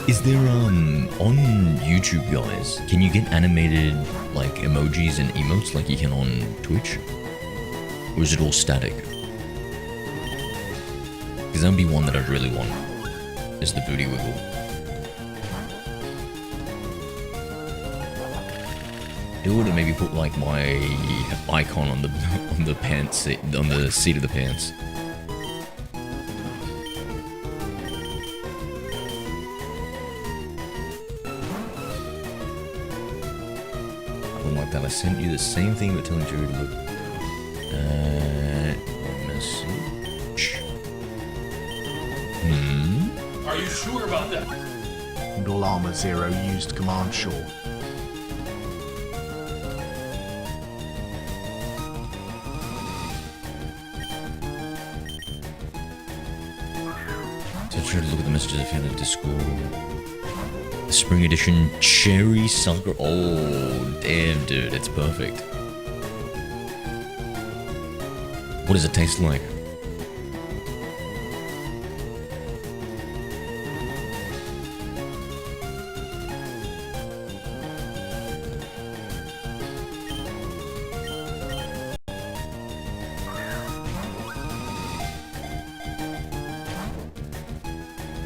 Is there, on YouTube, guys, can you get animated, like, emojis and emotes like you can on Twitch? Or is it all static? Because that would be one that I'd really want, is the booty wiggle. It would maybe put, like, my icon on the pants seat, on the seat of the pants. I sent you the same thing but telling Jerry to look at my message. Are you sure about that? All armor 0 used command short. So try to look at the messages I found in Discord. The Spring Edition Cherry Sucker. Oh, damn, dude, it's perfect. What does it taste like?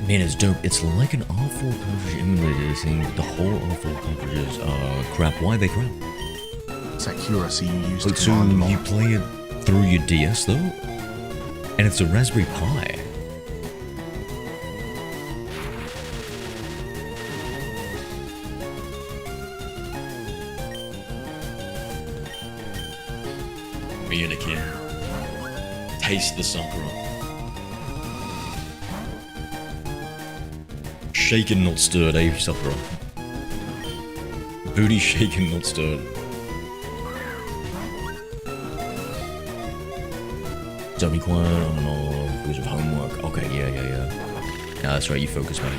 Man, it's dope. It's like an R4 cartridge emulator thing. The whole R4 cartridges are crap. Why are they crap? It's accuracy used Wait, so command lol. you play it through your DS though? And it's a Raspberry Pi. Me and a kid. Taste the sucker. Shaken, not stirred, eh, Sakura? Booty shaken, not stirred. Don't be quiet, I don't know, because of homework. Okay, yeah. Nah, that's right, you focus, mate.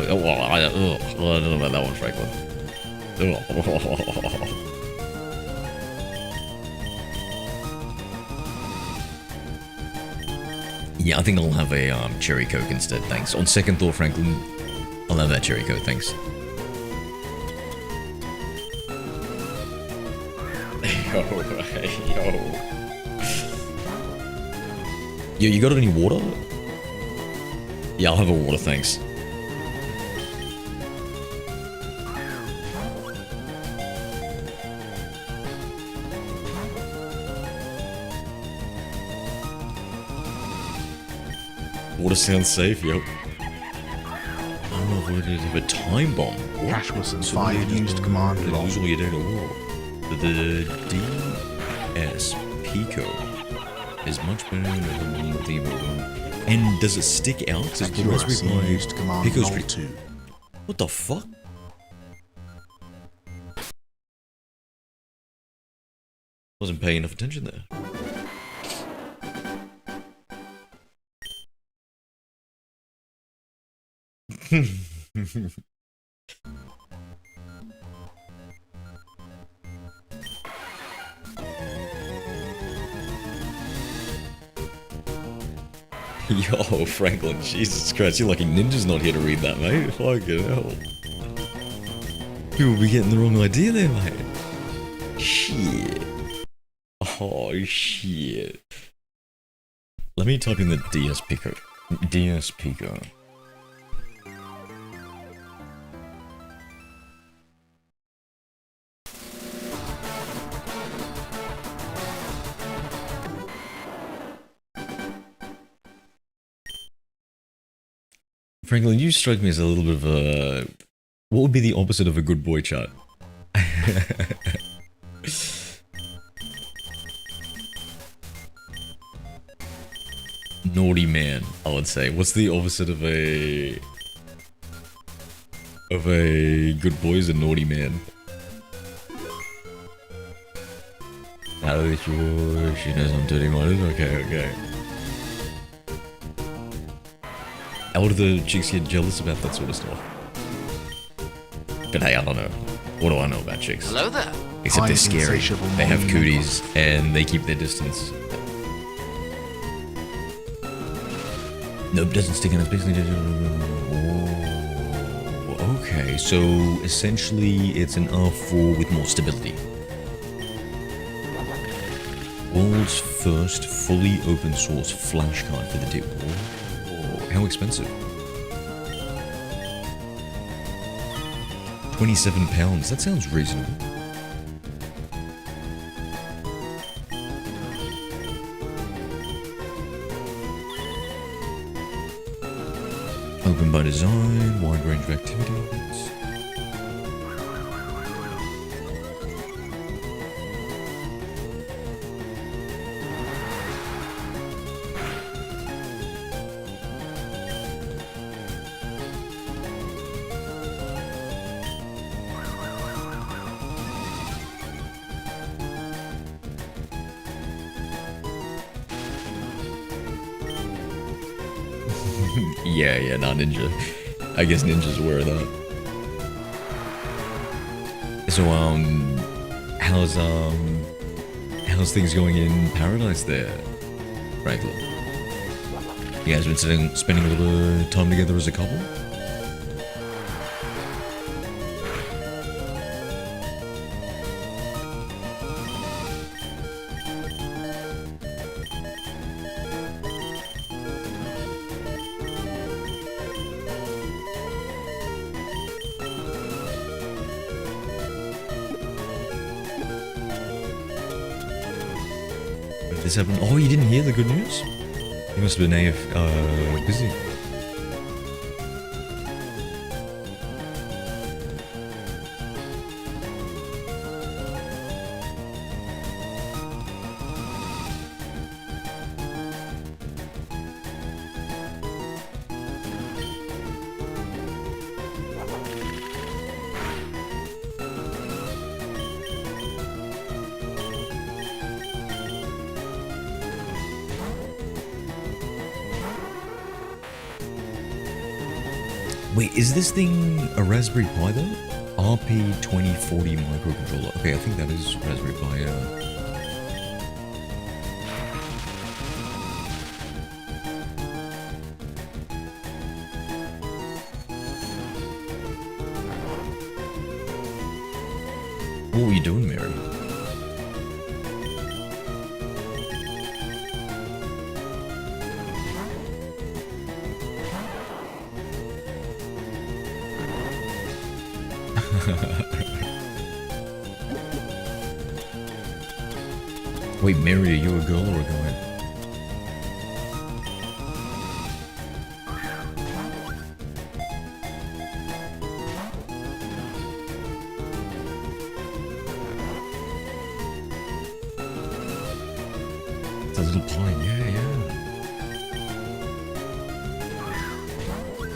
Oh, well, I don't know about that one, Franklin. Yeah, I think I'll have a cherry coke instead, thanks. On second thought, Franklin, I'll have that cherry coke, thanks. Yo, you got any water? Yeah, I'll have a water, thanks. Water sounds safe, yep. I don't know if we did have a time bomb. Cash was in 5 used command lol. Lose all your data war. The DS Pico is much better than the one. And does it stick out? Does the Accuracy Raspberry Pi used command Pico's lol pretty... 2. What the fuck? Wasn't paying enough attention there. Yo, Franklin, Jesus Christ, you're lucky Ninja's not here to read that, mate. Fucking hell. People be getting the wrong idea there, mate. Shit. Oh, shit. Let me type in the DS Pico. DS Pico. Franklin, you strike me as a little bit of a... What would be the opposite of a good boy chat? Naughty man, I would say. What's the opposite of a... good boy is a naughty man? Now that she knows I'm dirty minded? Okay. How do the chicks get jealous about that sort of stuff? But hey, I don't know. What do I know about chicks? Hello there. Except they're scary. Insatiable They have mommy cooties, and they keep their distance. Nope, doesn't stick in. It's basically just... Oh, okay, so essentially it's an R4 with more stability. World's first fully open source flashcard for the deal. How expensive? £27. That sounds reasonable. Open by design, wide range of activities. Yeah, not Ninja. I guess Ninja's aware of that. So, how's things going in Paradise there, Franklin? You guys been spending a little time together as a couple? This happened. Oh, you didn't hear the good news? You must have been busy. Wait, is this thing a Raspberry Pi though? RP2040 microcontroller. Okay, I think that is Raspberry Pi, What were you doing, Mary? Wait, Mary, are you a girl or a guy? It's a little pine, yeah.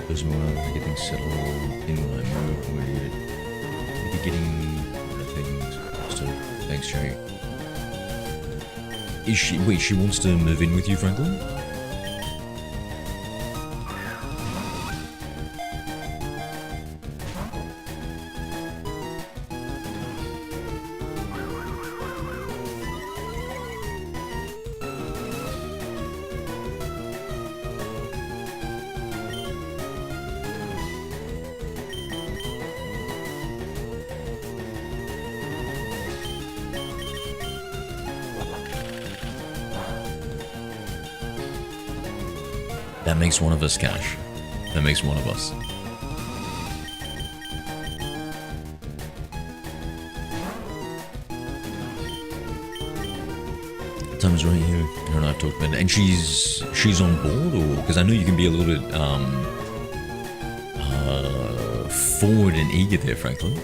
Those more getting settled in when I move, we're getting things. So, thanks, Jerry. Is she, wait, she wants to move in with you, Franklin? That makes one of us, Cash. That makes one of us. Time's right here. Her and I have talked about it. And she's on board, or because I know you can be a little bit forward and eager there, Franklin. Do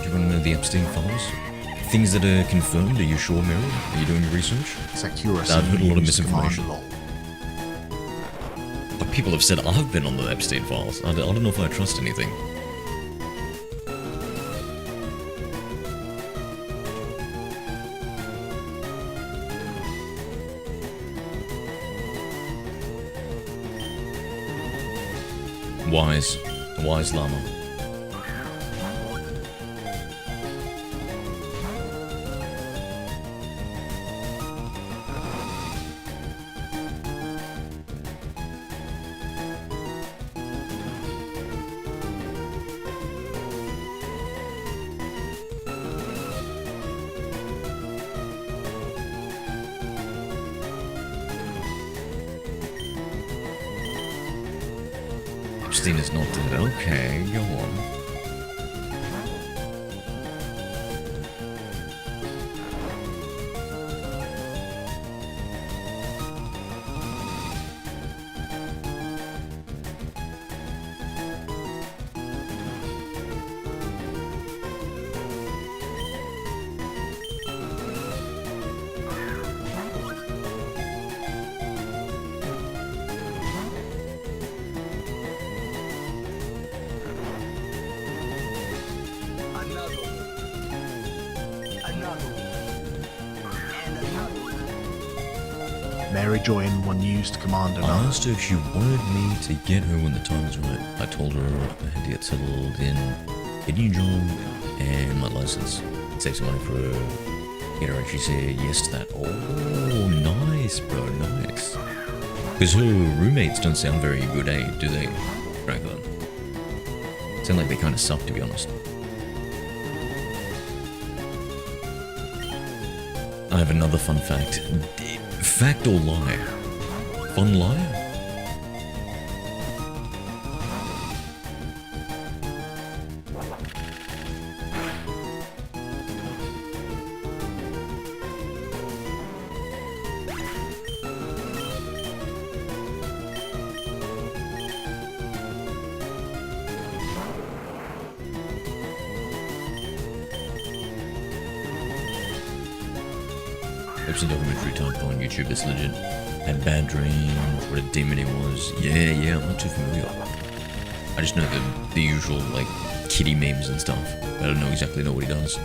you want to know the Epstein files? Things that are confirmed? Are you sure, Mary? Are you doing your research? Security I've heard a lot of used misinformation. command lol. But people have said I've been on the Epstein files. I don't know if I trust anything. Wise llama. Epstein is not dead. Okay, go on. Mary joined one used command I another. asked her if she wanted me to get her when the time is right. I told her I had to get settled in, get a new job, and my license. Save some money for get her, and she said yes to that. Oh, nice, bro, nice. Because her roommates don't sound very good, eh? Do they, Franklin? Sound like they kind of suck, to be honest. I have another fun fact. Fact or lie? Fun lie? I've seen documentary type on YouTube, it's legit. Had bad dreams, what a demon he was. Yeah, I'm not too familiar. I just know the usual, like, kitty memes and stuff. I don't exactly know what he does.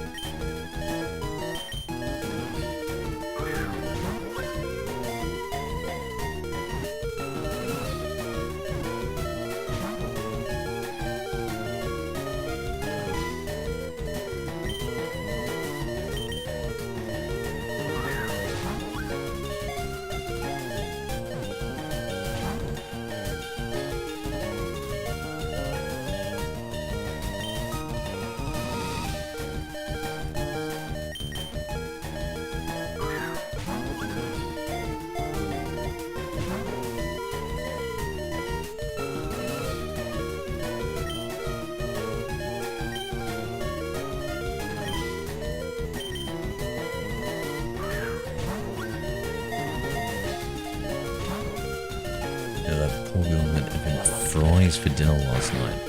That poor girl had having fries for dinner last night.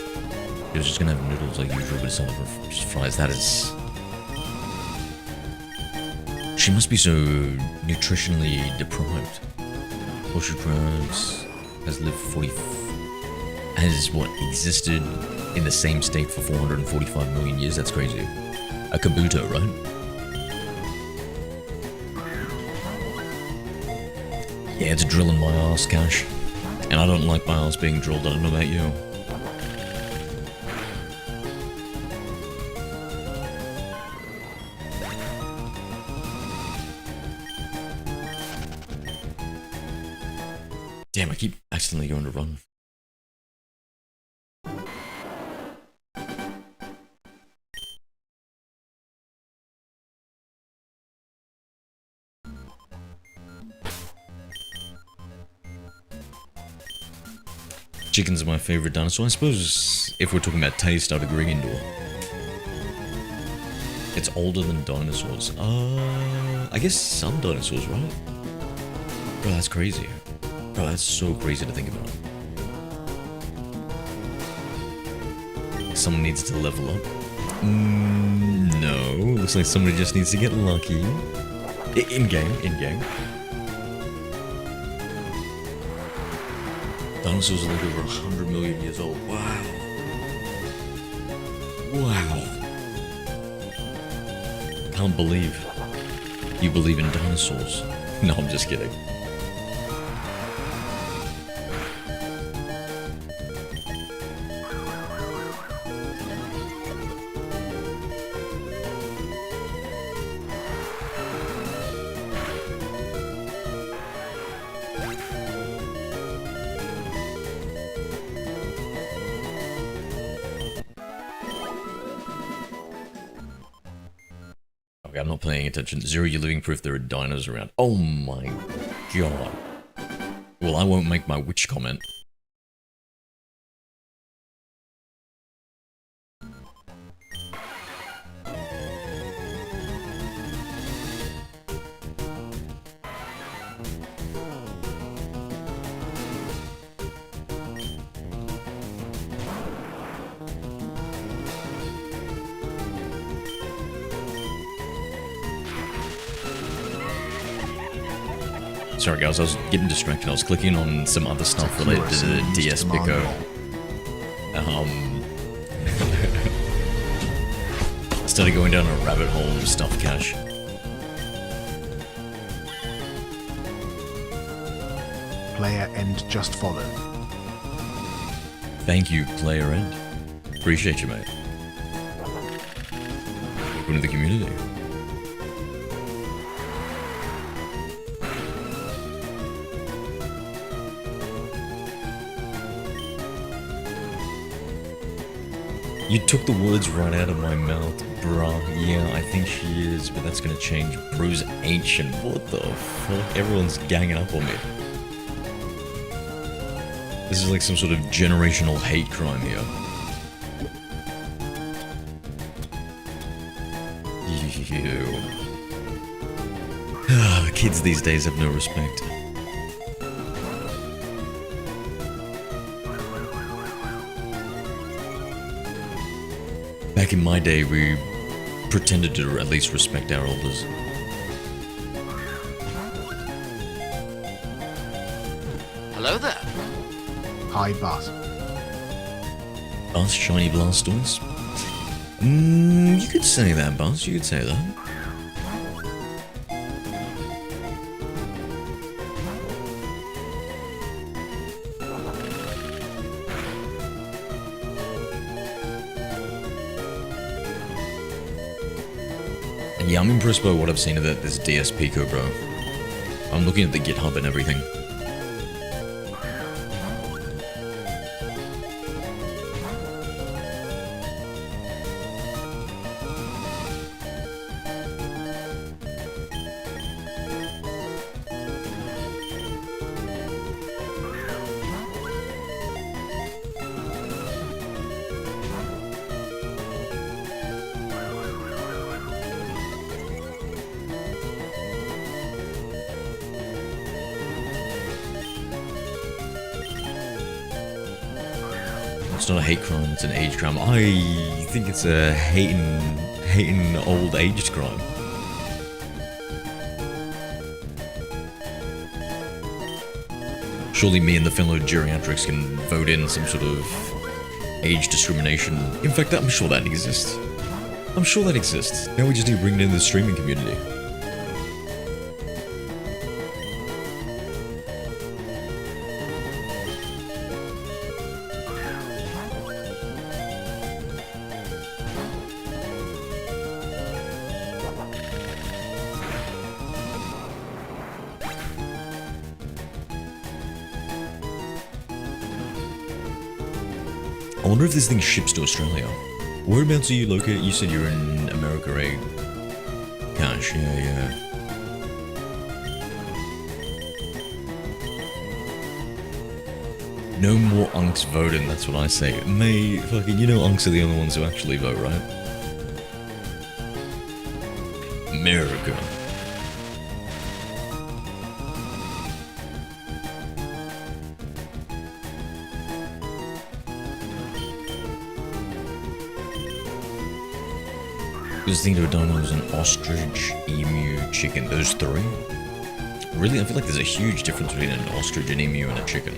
She was just gonna have noodles like usual, but instead of just fries, that is... She must be so nutritionally deprived. Horseshoe crabs has lived has what, existed in the same state for 445 million years? That's crazy. A kabuto, right? Yeah, it's drilling my ass, Cash. And I don't like my ass being drilled, I don't know about you. Damn, I keep accidentally going to run. Chicken's my favorite dinosaur. I suppose if we're talking about taste, I'd agree, Indoor. It's older than dinosaurs. I guess some dinosaurs, right? Bro, that's crazy. Bro, that's so crazy to think about. Someone needs to level up. No, looks like somebody just needs to get lucky. In-game. Dinosaurs are like over 100 million years old. Wow. Can't believe you believe in dinosaurs. No, I'm just kidding. Okay, I'm not paying attention. Zero, you're living proof there are dinos around. Oh my god. Well, I won't make my witch comment. Sorry guys, I was getting distracted. I was clicking on some other stuff related to the DS Pico. Started going down a rabbit hole of stuff cache. Player end just followed. Thank you, player end. Appreciate you, mate. Welcome to the community. You took the words right out of my mouth, bruh. Yeah, I think she is, but that's gonna change. Bro's ancient. What the fuck? Everyone's ganging up on me. This is like some sort of generational hate crime here. Ew. Kids these days have no respect. Back in my day, we pretended to at least respect our elders. Hello there. Hi, Buzz. Us, shiny Blastoise? You could say that, Buzz. You could say that. Yeah, I'm impressed by what I've seen of this DS Pico, bro. I'm looking at the GitHub and everything. It's not a hate crime, it's an age crime. I think it's a hating old aged crime. Surely me and the fellow geriatrics can vote in some sort of age discrimination. In fact, I'm sure that exists. I'm sure that exists. Now we just need to bring it in the streaming community. I wonder if this thing ships to Australia. Whereabouts are you located? You said you're in America, right? Gosh, yeah. No more unks voting, that's what I say. May, fucking, you know unks are the only ones who actually vote, right? America. Because the dino is an ostrich, emu, chicken, those three? Really? I feel like there's a huge difference between an ostrich, an emu, and a chicken.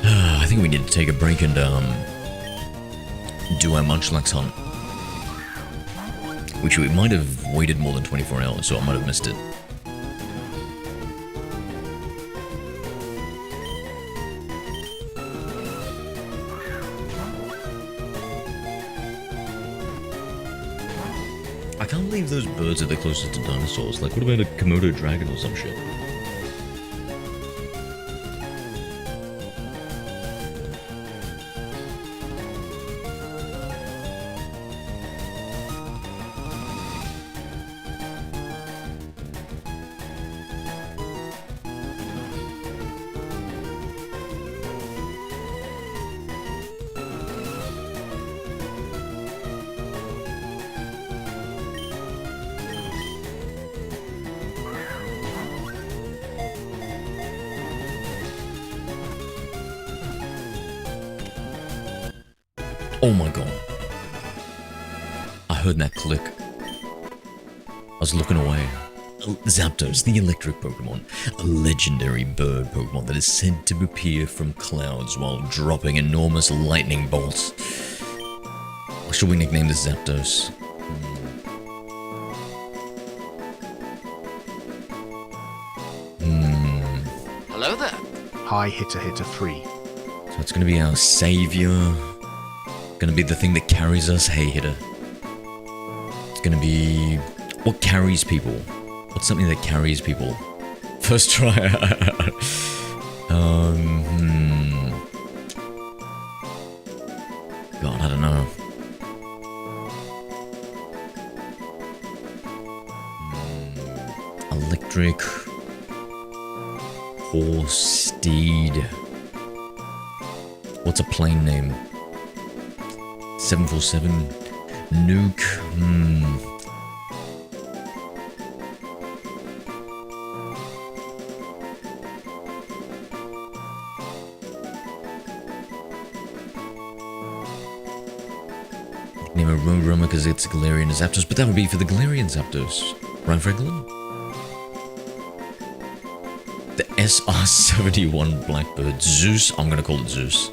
I think we need to take a break and do our Munchlax hunt. Which we might have waited more than 24 hours, so I might have missed it. I can't believe those birds are the closest to dinosaurs. Like, what about a Komodo dragon or some shit? Oh my god. I heard that click. I was looking away. Zapdos, the electric Pokemon. A legendary bird Pokemon that is said to appear from clouds while dropping enormous lightning bolts. Or should we nickname this Zapdos? Hello there. Hi, Hitter 3. So it's gonna be our savior. Gonna be the thing that carries us. Hey, Hitter. It's gonna be... what carries people? What's something that carries people? First try. God, I don't know. Electric. Horse. Steed. What's a plane name? 747. Nuke. Name a Roadrunner because it's Galarian Zapdos, but that would be for the Galarian Zapdos. Right, Franklin? The SR-71 Blackbird. Zeus? I'm gonna call it Zeus.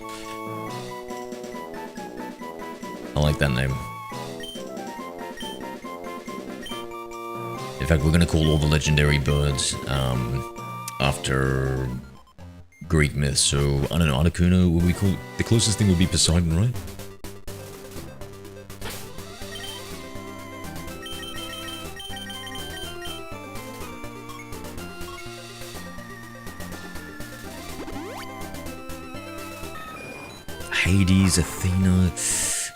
I like that name. In fact, we're gonna call all the legendary birds after Greek myths. So, I don't know, Articuno, would we call... the closest thing would be Poseidon, right? Hades, Athena...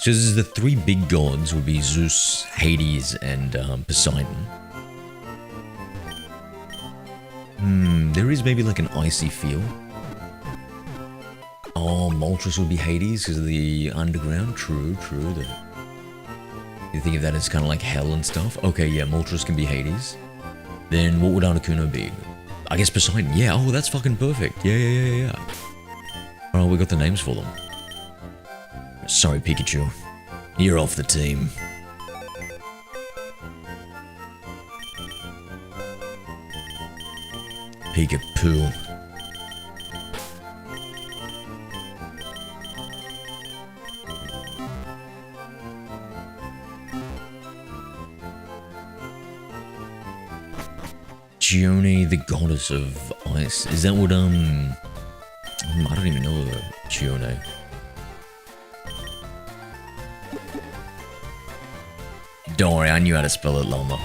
So this is the three big gods would be Zeus, Hades, and Poseidon. There is maybe like an icy feel. Oh, Moltres would be Hades because of the underground. True. You think of that as kind of like hell and stuff? Okay, yeah, Moltres can be Hades. Then what would Articuno be? I guess Poseidon. Yeah, oh, that's fucking perfect. Yeah. Alright, we got the names for them. Sorry, Pikachu. You're off the team. Pika-poo. Gione, the goddess of ice. Is that what, I don't even know Gione. Don't worry, I knew how to spell it, Llama.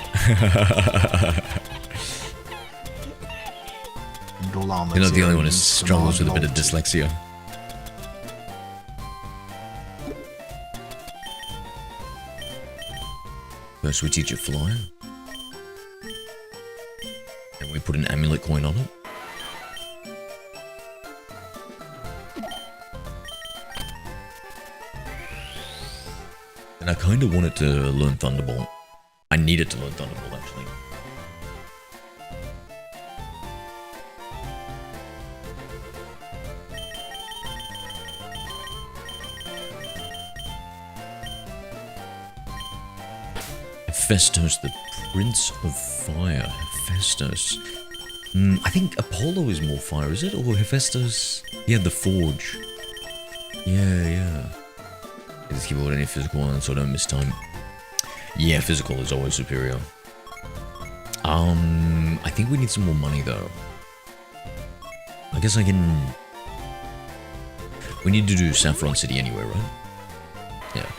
You're not the only one who struggles with a bit of dyslexia. First we teach it fly. And we put an amulet coin on it. And I kind of want it to learn Thunderbolt. I need it to learn Thunderbolt, actually. Hephaestus, the Prince of Fire. Hephaestus. I think Apollo is more fire, is it? Or Hephaestus? He had the forge. Yeah. Just keep avoiding any physical ones so I don't miss time. Yeah, physical is always superior. I think we need some more money though. I guess I can... We need to do Saffron City anyway, right? Yeah.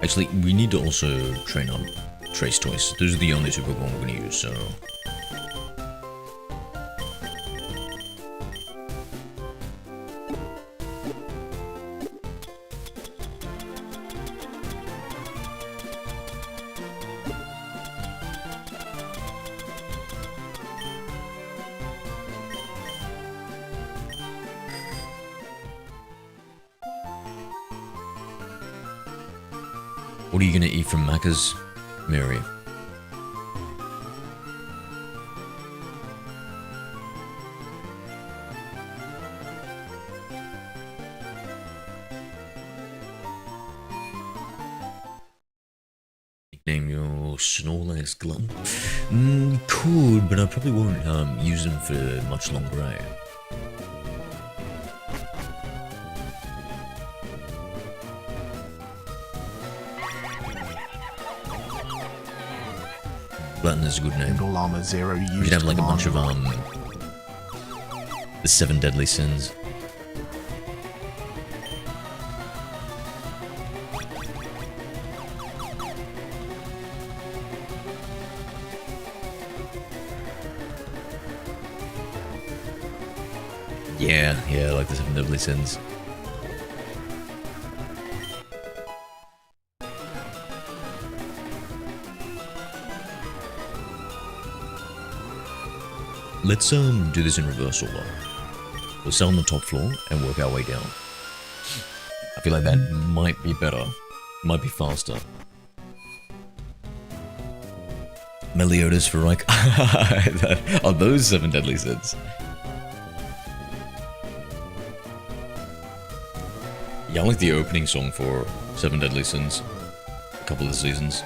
Actually, we need to also train on Trace Toys. Those are the only two Pokemon we're going to use, so... What are you gonna eat from Macca's, Mary? Nickname your Snorlax Glump? Could, but I probably won't use them for much longer, eh? Button is a good name. Llama 0 We used should have like a bunch of command the 7 deadly sins. Yeah, like the 7 deadly sins. Let's do this in reverse order. We'll start on the top floor and work our way down. I feel like that might be better. Might be faster. Meliodas for like are those 7 deadly sins? Yeah, I like the opening song for 7 Deadly Sins. A couple of the seasons.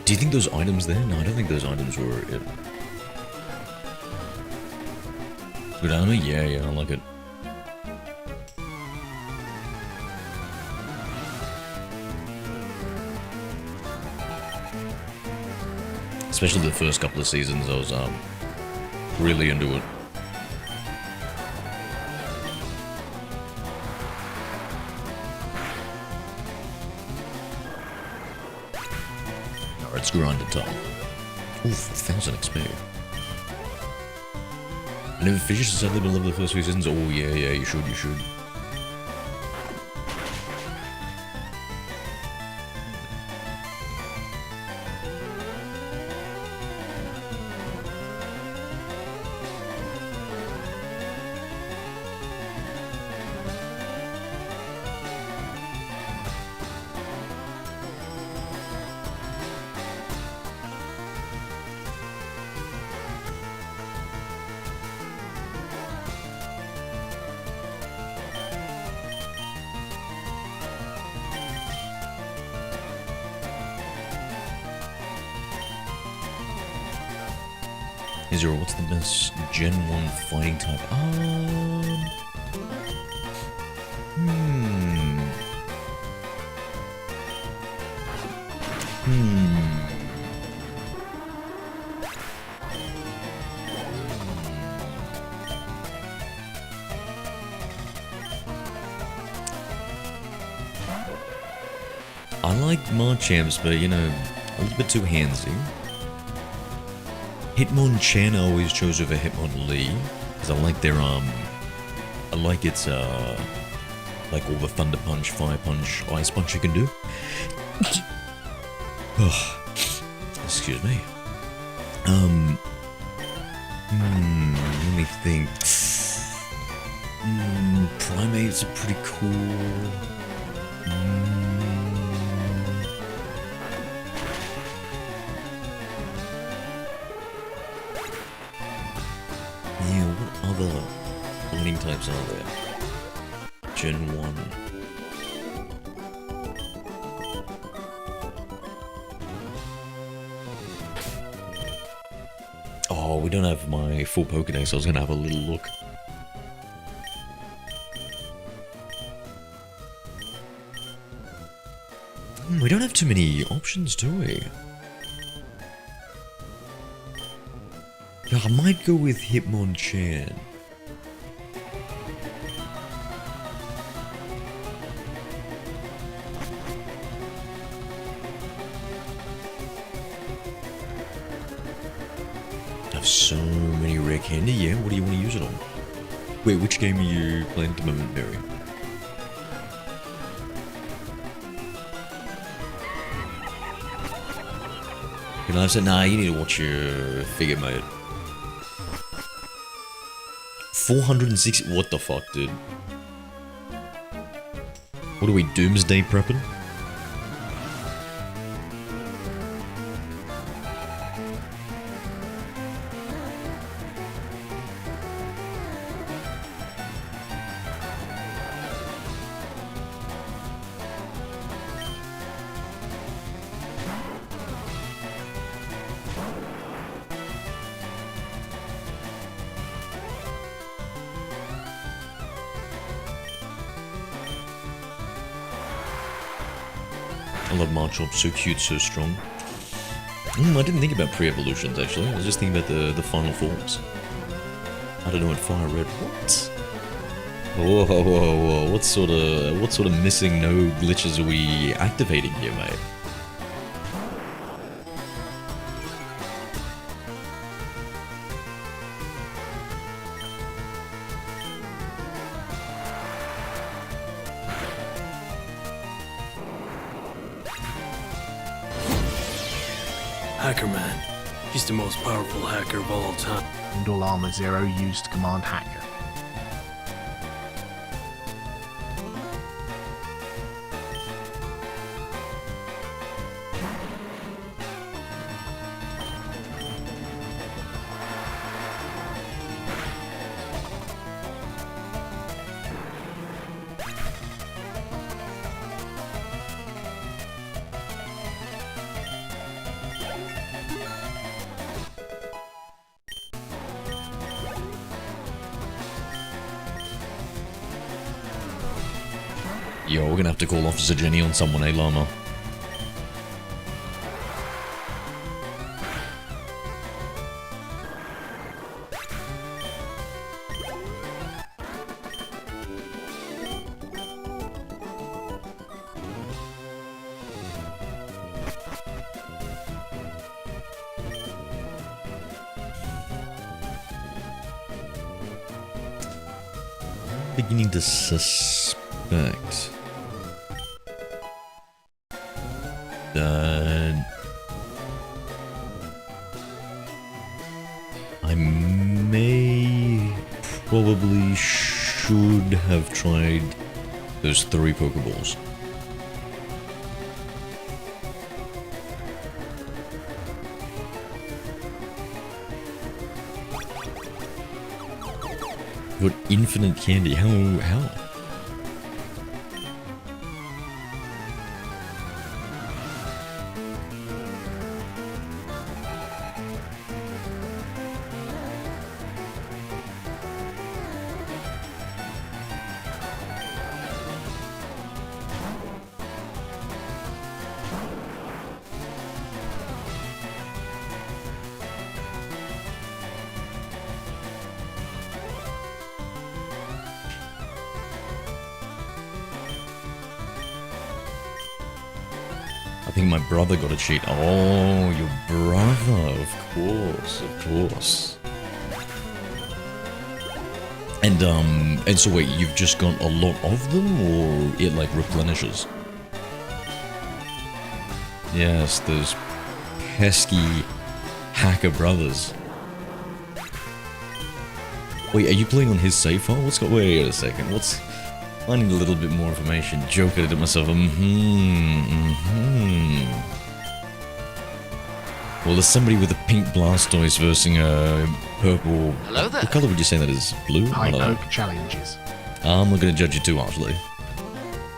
Do you think those items there? No, I don't think those items were it. Good anime? Yeah, I like it. Especially the first couple of seasons, I was really into it. Alright, it's grinding time. Ooh, 4,000 XP. I never finished the sadly, but I love the first few seasons. Oh yeah, you should. Zero, what's the best Gen 1 fighting type? I like Marchamps, but you know, a little bit too handsy. Hitmonchan I always chose over Hitmonlee, because I like their, I like its, like all the Thunder Punch, Fire Punch, Ice Punch you can do. Excuse me. Let me think. Primates are pretty cool. Other fighting types are there? Gen 1. Oh, we don't have my full Pokédex, so I was gonna have a little look. We don't have too many options, do we? Yeah, I might go with Hitmonchan. I have so many rare candy, yeah? What do you want to use it on? Wait, which game are you playing at the moment, Mary? You know, I said, nah, you need to watch your figure mode. 460. What the fuck, dude? What are we, doomsday prepping? I love Marchop, so cute, so strong. I didn't think about pre-evolutions actually, I was just thinking about the final forms. I don't know what Fire Red, what? Whoa, what sort of missing no glitches are we activating here, mate? Hacker Man. He's the most powerful hacker of all time. All Armor 0 used command hacker. Yo, we're gonna have to call Officer Jenny on someone, eh, Llama? beginning to suspect that I probably should have tried those 3 Pokeballs. Got infinite candy. How? I think my brother got a cheat. Oh, your brother, of course. And so wait, you've just got a lot of them, or it like replenishes? Yes, those pesky hacker brothers. Wait, are you playing on his save file? Wait a second, I need a little bit more information. Joke at it myself. Well, there's somebody with a pink Blastoise versus a purple... Hello there. What color would you say that is? Blue? High I don't know. poke challenges. I'm not gonna judge you too harshly.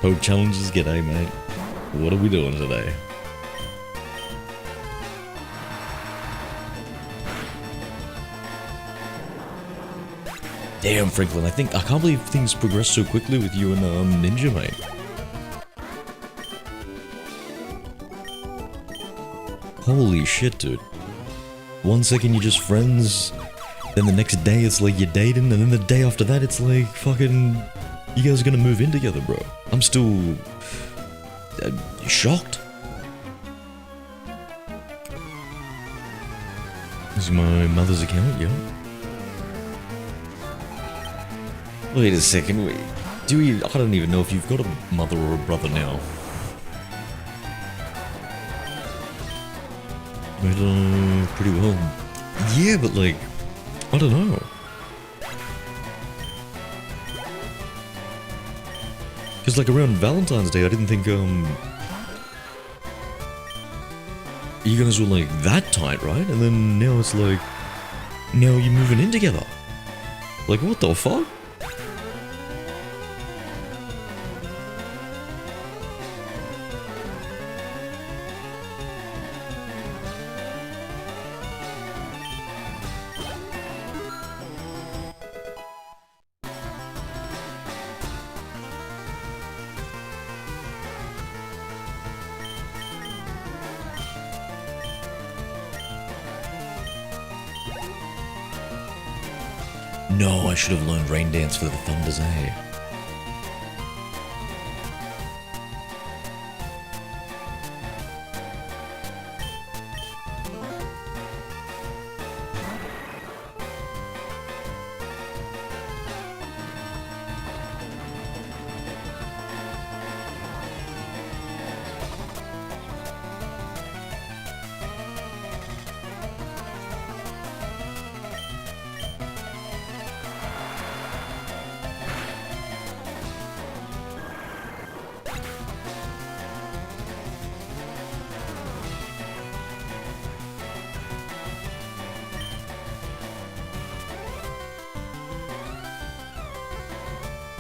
Poke challenges, g'day, mate. What are we doing today? Damn, Franklin, I can't believe things progress so quickly with you and Ninja, mate. Holy shit, dude. 1 second you're just friends, then the next day it's like you're dating, and then the day after that it's like fucking... You guys are gonna move in together, bro. I'm still... shocked. This is my mother's account, yo. Wait a second, wait. I don't even know if you've got a mother or a brother now. Pretty well. Yeah, but like, I don't know. Because like around Valentine's Day, I didn't think, you guys were like that tight, right? And then now it's like, now you're moving in together. Like, what the fuck? No, I should have learned Rain Dance for the Thunders, eh?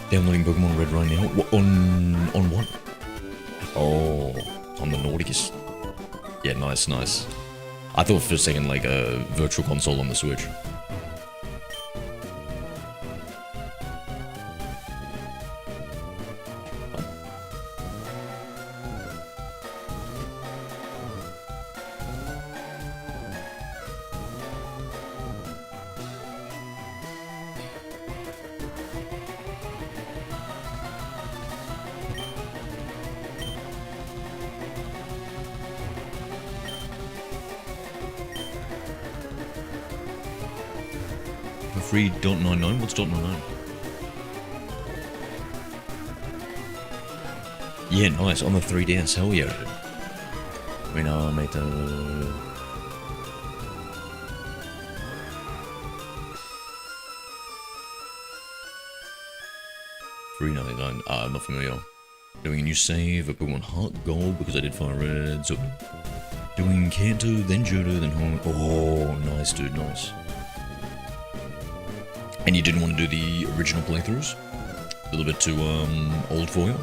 Downloading Pokemon Red right now. On what? Oh, on the Nauticus. Yeah, nice. I thought for a second like a virtual console on the Switch. Free .99? What's .99? Yeah, nice. On the 3DS, hell yeah. I mean, mate, 399. I'm not familiar. Doing a new save, a Pokemon Heart Gold because I did Fire Red. So doing Kanto, then Johto, then home. Oh, nice, dude, nice. And you didn't want to do the original playthroughs? A little bit too old for you?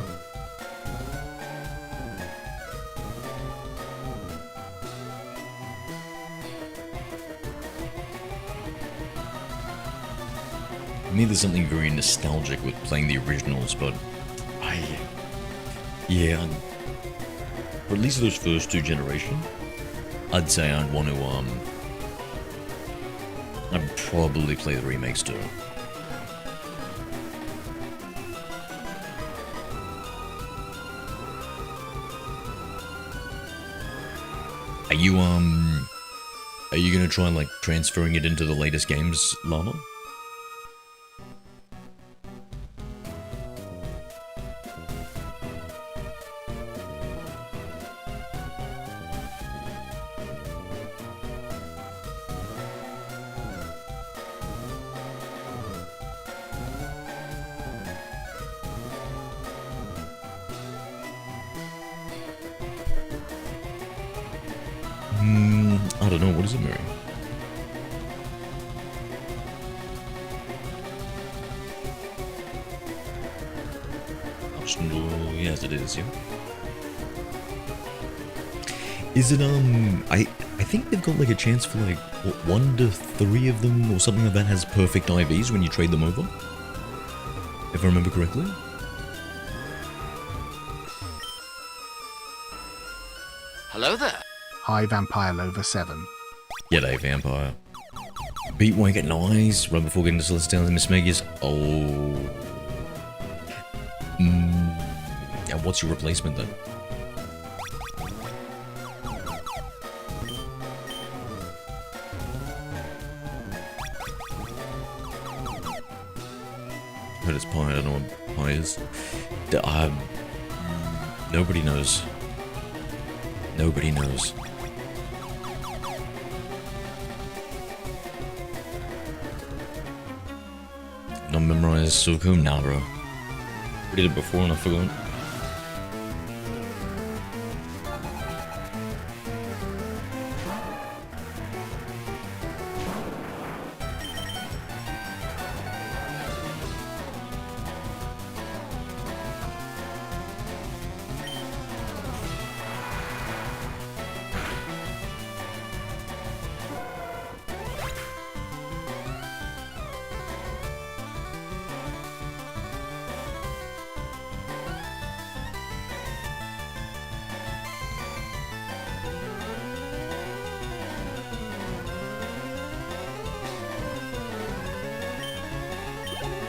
For me, there's something very nostalgic with playing the originals, but yeah, for at least those first two generations, I'd say I'd want to, I'd probably play the remakes too. Are you gonna try like transferring it into the latest games, Llama? I don't know, what is it, Mary? Optional, yes it is, yeah. Is it, I think they've got like a chance for like, what, 1 to 3 of them or something like that has perfect IVs when you trade them over? If I remember correctly? Hello there. Hi Vampire Lover 7. G'day, Vampire. Beat Wank, nice. Right before getting to Celestials and Miss Megas. Oh. And what's your replacement then? Heard it's pie, I don't know what pie is. Nobody knows. Nobody knows. Not memorize Suku? Nah, bro. We did it before and I forgot.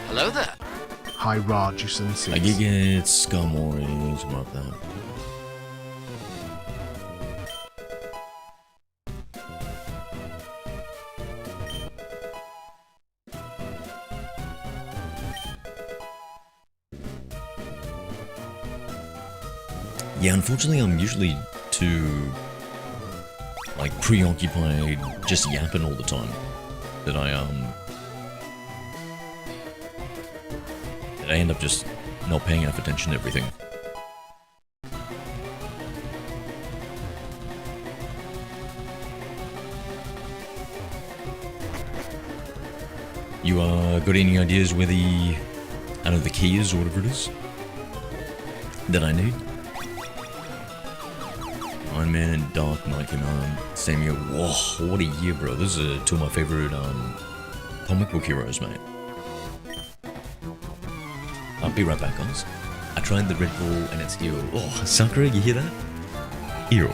Hello there. Hi Rajusan 6. I get Skarmory, something like that. Yeah, unfortunately I'm usually too, like, preoccupied just yapping all the time that I end up just not paying enough attention to everything. You got any ideas where the, I don't know, the key is or whatever it is that I need? Iron Man and Dark Knight came out same year. Whoa, what a year, bro. Those are two of my favorite comic book heroes, mate. I'll be right back, guys. I tried the Red Bull and it's ew. Oh, Sakura, you hear that? Ew.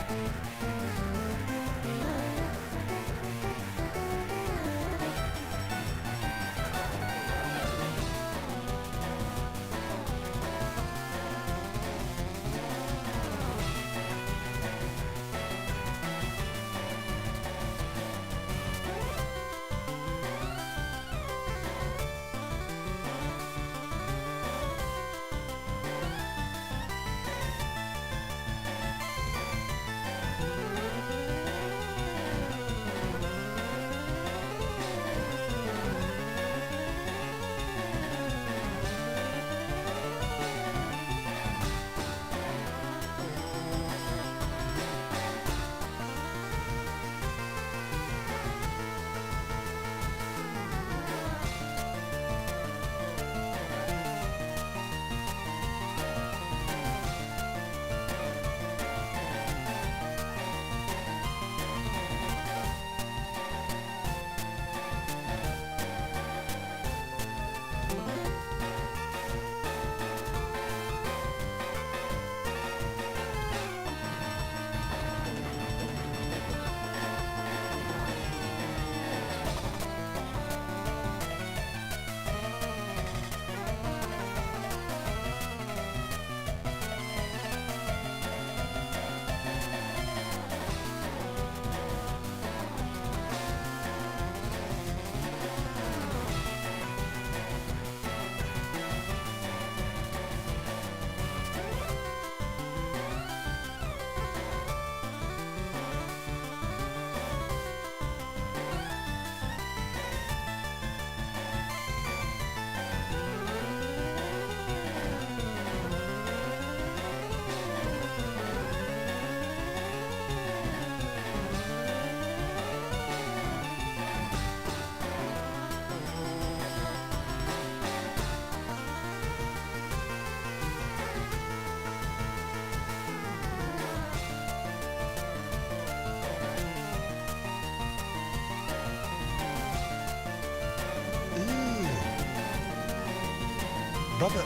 Brother,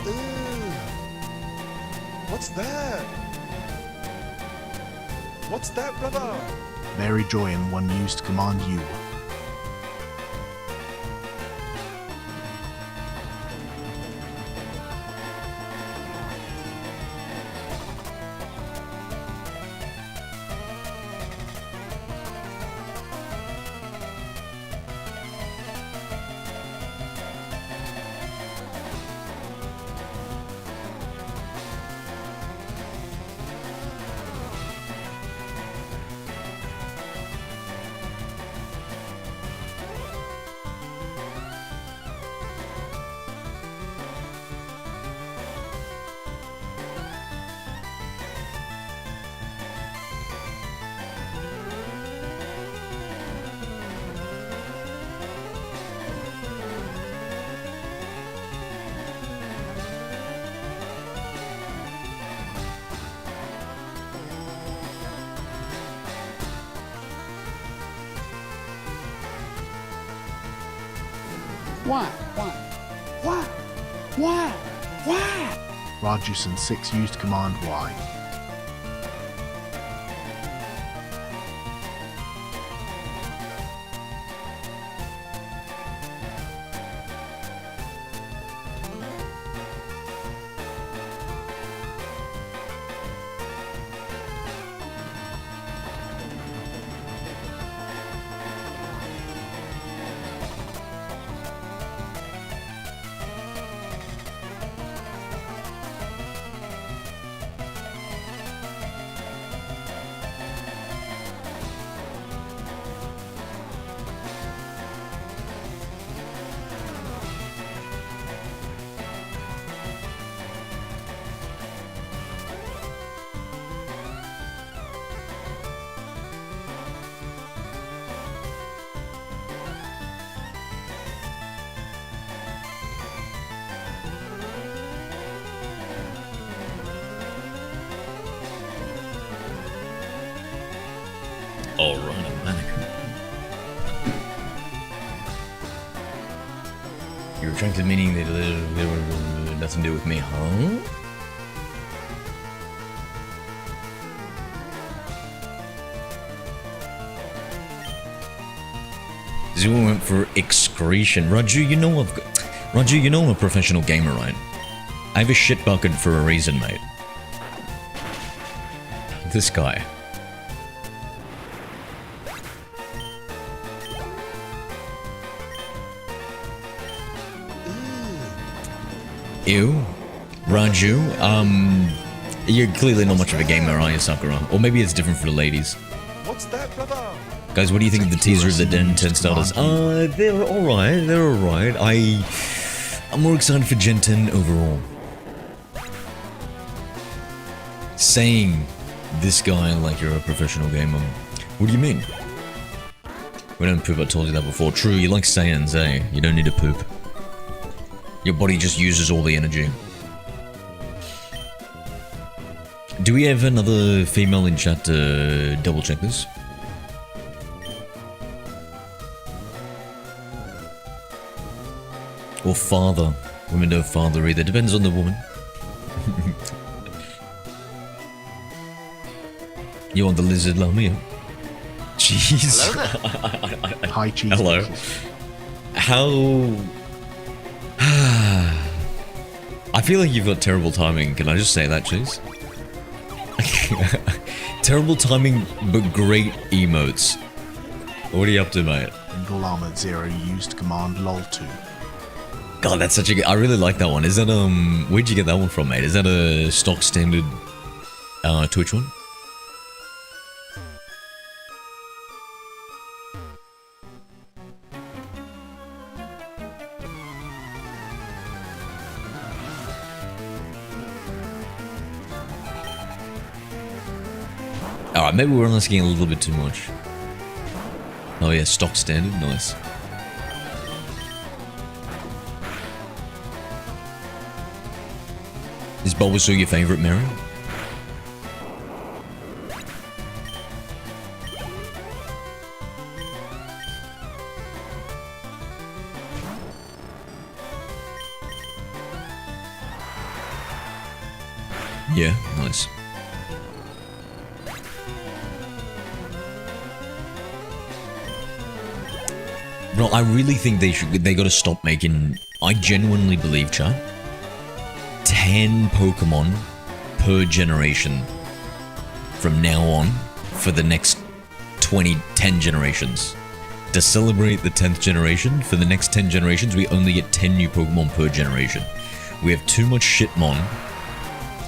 what's that? What's that, brother? Mary Joy and one used command U. Why? Rajus and 6 used command Y. Alright, I'm back. Your attractive meaning that nothing to do with me, huh? Zero went for excretion. Raju, you know I'm a professional gamer, right? I have a shit bucket for a reason, mate. This guy. Ew. Raju, you're clearly not much of a gamer, are you, Sakura? Or maybe it's different for the ladies. What's that, brother? Guys, what do you think of the teaser of the Den 10 starters? They're alright, I'm more excited for Gen 10 overall. Saying this guy like you're a professional gamer. What do you mean? We don't poop, I told you that before. True, you like Saiyans, eh? You don't need to poop. Your body just uses all the energy. Do we have another female in chat to double check this? Or father. Women don't father either. Depends on the woman. You want the lizard, Lamia? Jeez. Hello there. High cheese. Hello. pieces. How... I feel like you've got terrible timing. Can I just say that, please? Terrible timing, but great emotes. What are you up to, mate? Single Armored 0 used command lol2. God, that's such a good... I really like that one. Is that, where'd you get that one from, mate? Is that a stock standard, Twitch one? Alright, maybe we're asking a little bit too much. Oh yeah, stock standard, nice. Is Bulbasaur your favourite, Mary? Yeah, nice. Bro, I really think they gotta stop making, I genuinely believe, chat, 10 Pokemon per generation from now on for the next 10 generations. To celebrate the 10th generation, for the next 10 generations, we only get 10 new Pokemon per generation. We have too much shitmon.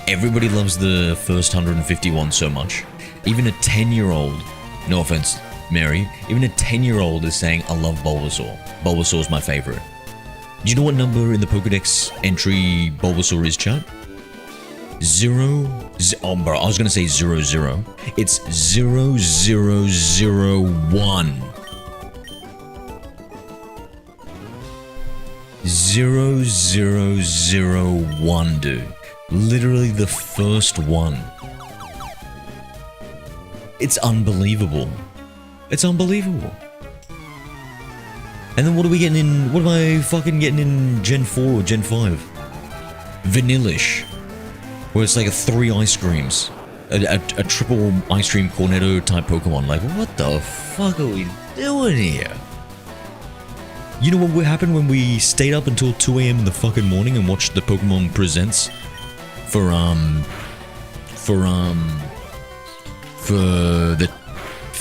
Everybody loves the first 151 so much. Even a 10-year-old, no offense, Mary, even a 10-year-old is saying, I love Bulbasaur. Bulbasaur's my favorite. Do you know what number in the Pokedex entry Bulbasaur is, chat? Oh, bro, I was gonna say 00. It's 0001. 0001, dude. Literally the first one. It's unbelievable. It's unbelievable. And then what are we getting in, what am I fucking getting in Gen 4 or Gen 5? Vanillish. Where it's like a 3 ice creams. A triple ice cream cornetto type Pokemon. Like, what the fuck are we doing here? You know what would happen when we stayed up until 2 AM in the fucking morning and watched the Pokemon Presents for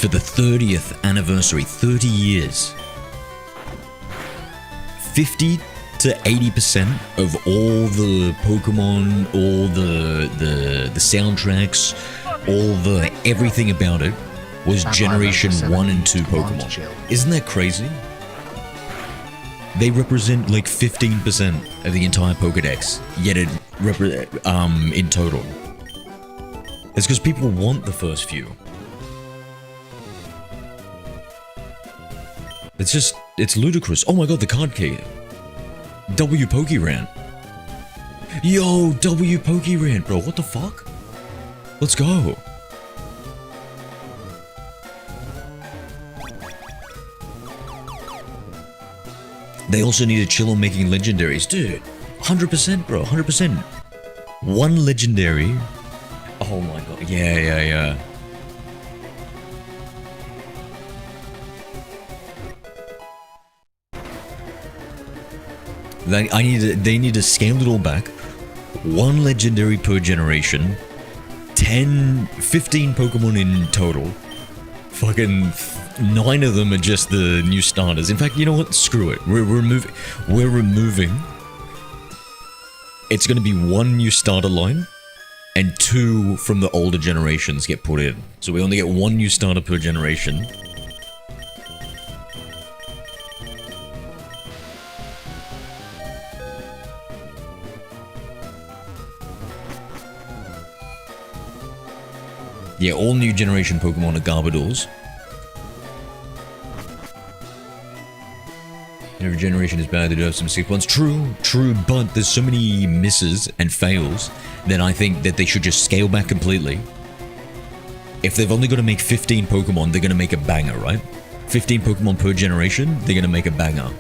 the 30th anniversary, 30 years. 50 to 80% of all the Pokemon, all the soundtracks, all the everything about it was Generation 1 and 2 Pokemon. Isn't that crazy? They represent like 15% of the entire Pokedex, yet it in total. It's because people want the first few. It's ludicrous. Oh my god, the card key. W Pokerant. Yo, W Pokerant, bro, what the fuck? Let's go. They also need to chill on making legendaries. Dude, 100%, bro, 100%. One legendary. Oh my god, yeah. They need to scale it all back. One legendary per generation. 15 Pokemon in total. Fucking 9 of them are just the new starters. In fact, you know what? Screw it. We're removing. It's gonna be 1 new starter line, and 2 from the older generations get put in. So we only get 1 new starter per generation. Yeah, all new generation Pokemon are Garbodors. Every generation is bad, they do have some sick ones. True, but there's so many misses and fails that I think that they should just scale back completely. If they've only got to make 15 Pokemon, they're going to make a banger, right? 15 Pokemon per generation, they're going to make a banger.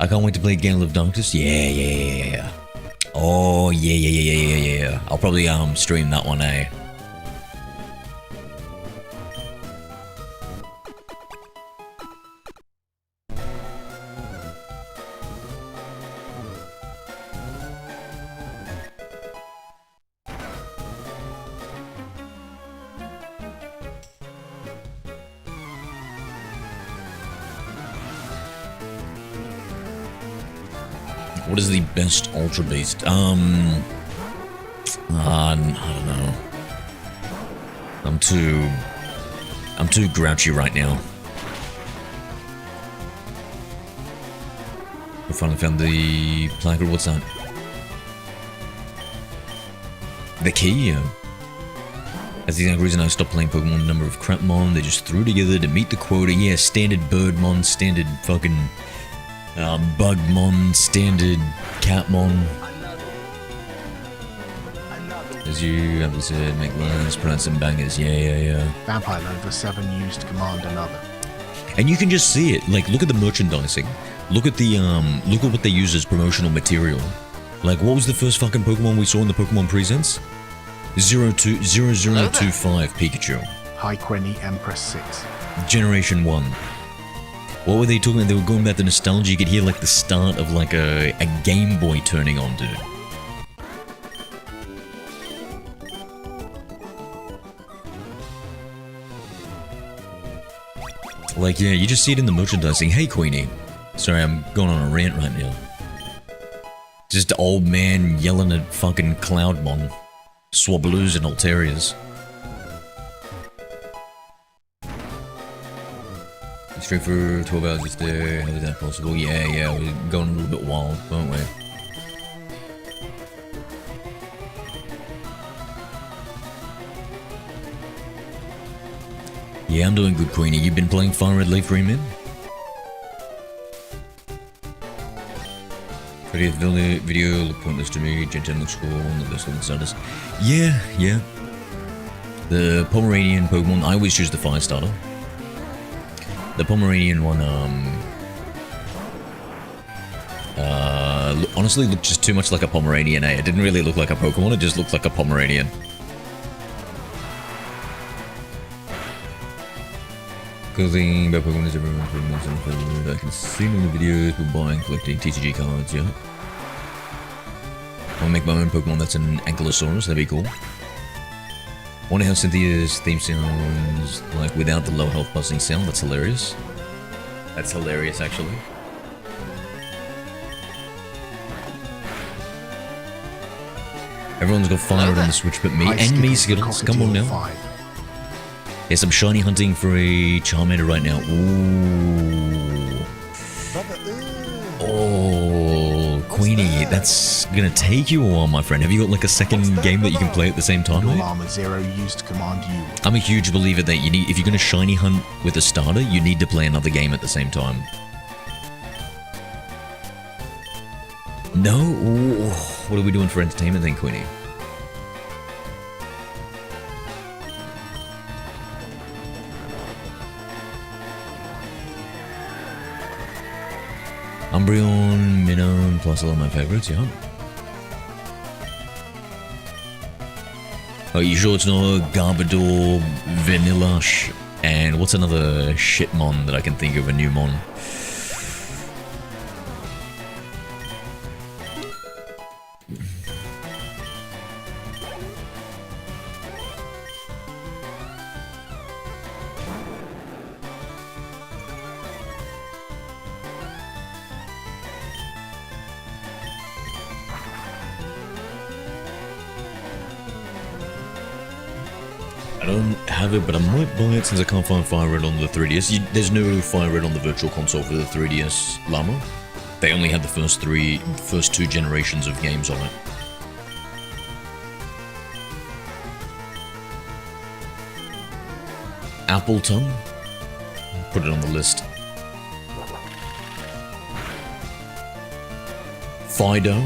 I can't wait to play Gale of Darkness. Yeah. Oh, yeah. I'll probably stream that one, eh? What is the best Ultra Beast? I don't know. I'm too grouchy right now. I finally found the placard. What's that? The key? That's the exact reason I stopped playing Pokemon. The number of crapmon they just threw together to meet the quota. Yeah, standard birdmon, standard fucking bugmon, standard catmon. As you have said, make lines, pronounce some bangers. Yeah. Vampire Lover 7 used command another. And you can just see it. Like, look at the merchandising. Look at the look at what they use as promotional material. Like, what was the first fucking Pokemon we saw in the Pokemon Presents? 0025 Pikachu. High Quenny Empress 6. Generation 1. What were they talking about? They were going back to nostalgia. You could hear like the start of like a Game Boy turning on, dude. Like, yeah, you just see it in the merchandising. Hey, Queenie. Sorry, I'm going on a rant right now. Just old man yelling at fucking Cloudmon. Swabloos and Alterias. Straight for 12 hours just there. How is that possible? Yeah, we're going a little bit wild, weren't we? Yeah, I'm doing good, Queenie. You've been playing Fire Red Leaf Remain? 30th video look pointless to me. Gen 10 looks cool. The best looking status. Yeah. The Pomeranian Pokemon, I always choose the Fire Starter. The Pomeranian one, honestly looked just too much like a Pomeranian, eh? It didn't really look like a Pokemon, it just looked like a Pomeranian. Cool thing about Pokemon is everyone's Pokemon. I can see them in the videos, but buying, collecting TCG cards, yeah. I'll make my own Pokemon that's an Ankylosaurus, that'd be cool. Wonder how Cynthia's theme sounds like without the low health buzzing sound. That's hilarious. That's hilarious, actually. Everyone's got Fire Red on the Switch but me. And me, Skittles. Come on now. Yes, I'm shiny hunting for a Charmander right now. Ooh. Oh, Queenie, that's gonna take you a while, my friend. Have you got like a second game that you can play at the same time? Armor 0 used command U. I'm a huge believer that you need, if you're gonna shiny hunt with a starter, you need to play another game at the same time. No? Ooh. What are we doing for entertainment then, Queenie? Umbreon, Minnow, plus a lot of my favorites, yeah. Oh, you sure it's not Garbodor, Vanillash, and what's another shitmon that I can think of, a new mon? I don't have it, but I might buy it since I can't find Fire Red on the 3DS. There's no Fire Red on the Virtual Console for the 3DS Llama. They only had the first two generations of games on it. Appleton. Put it on the list. Fido.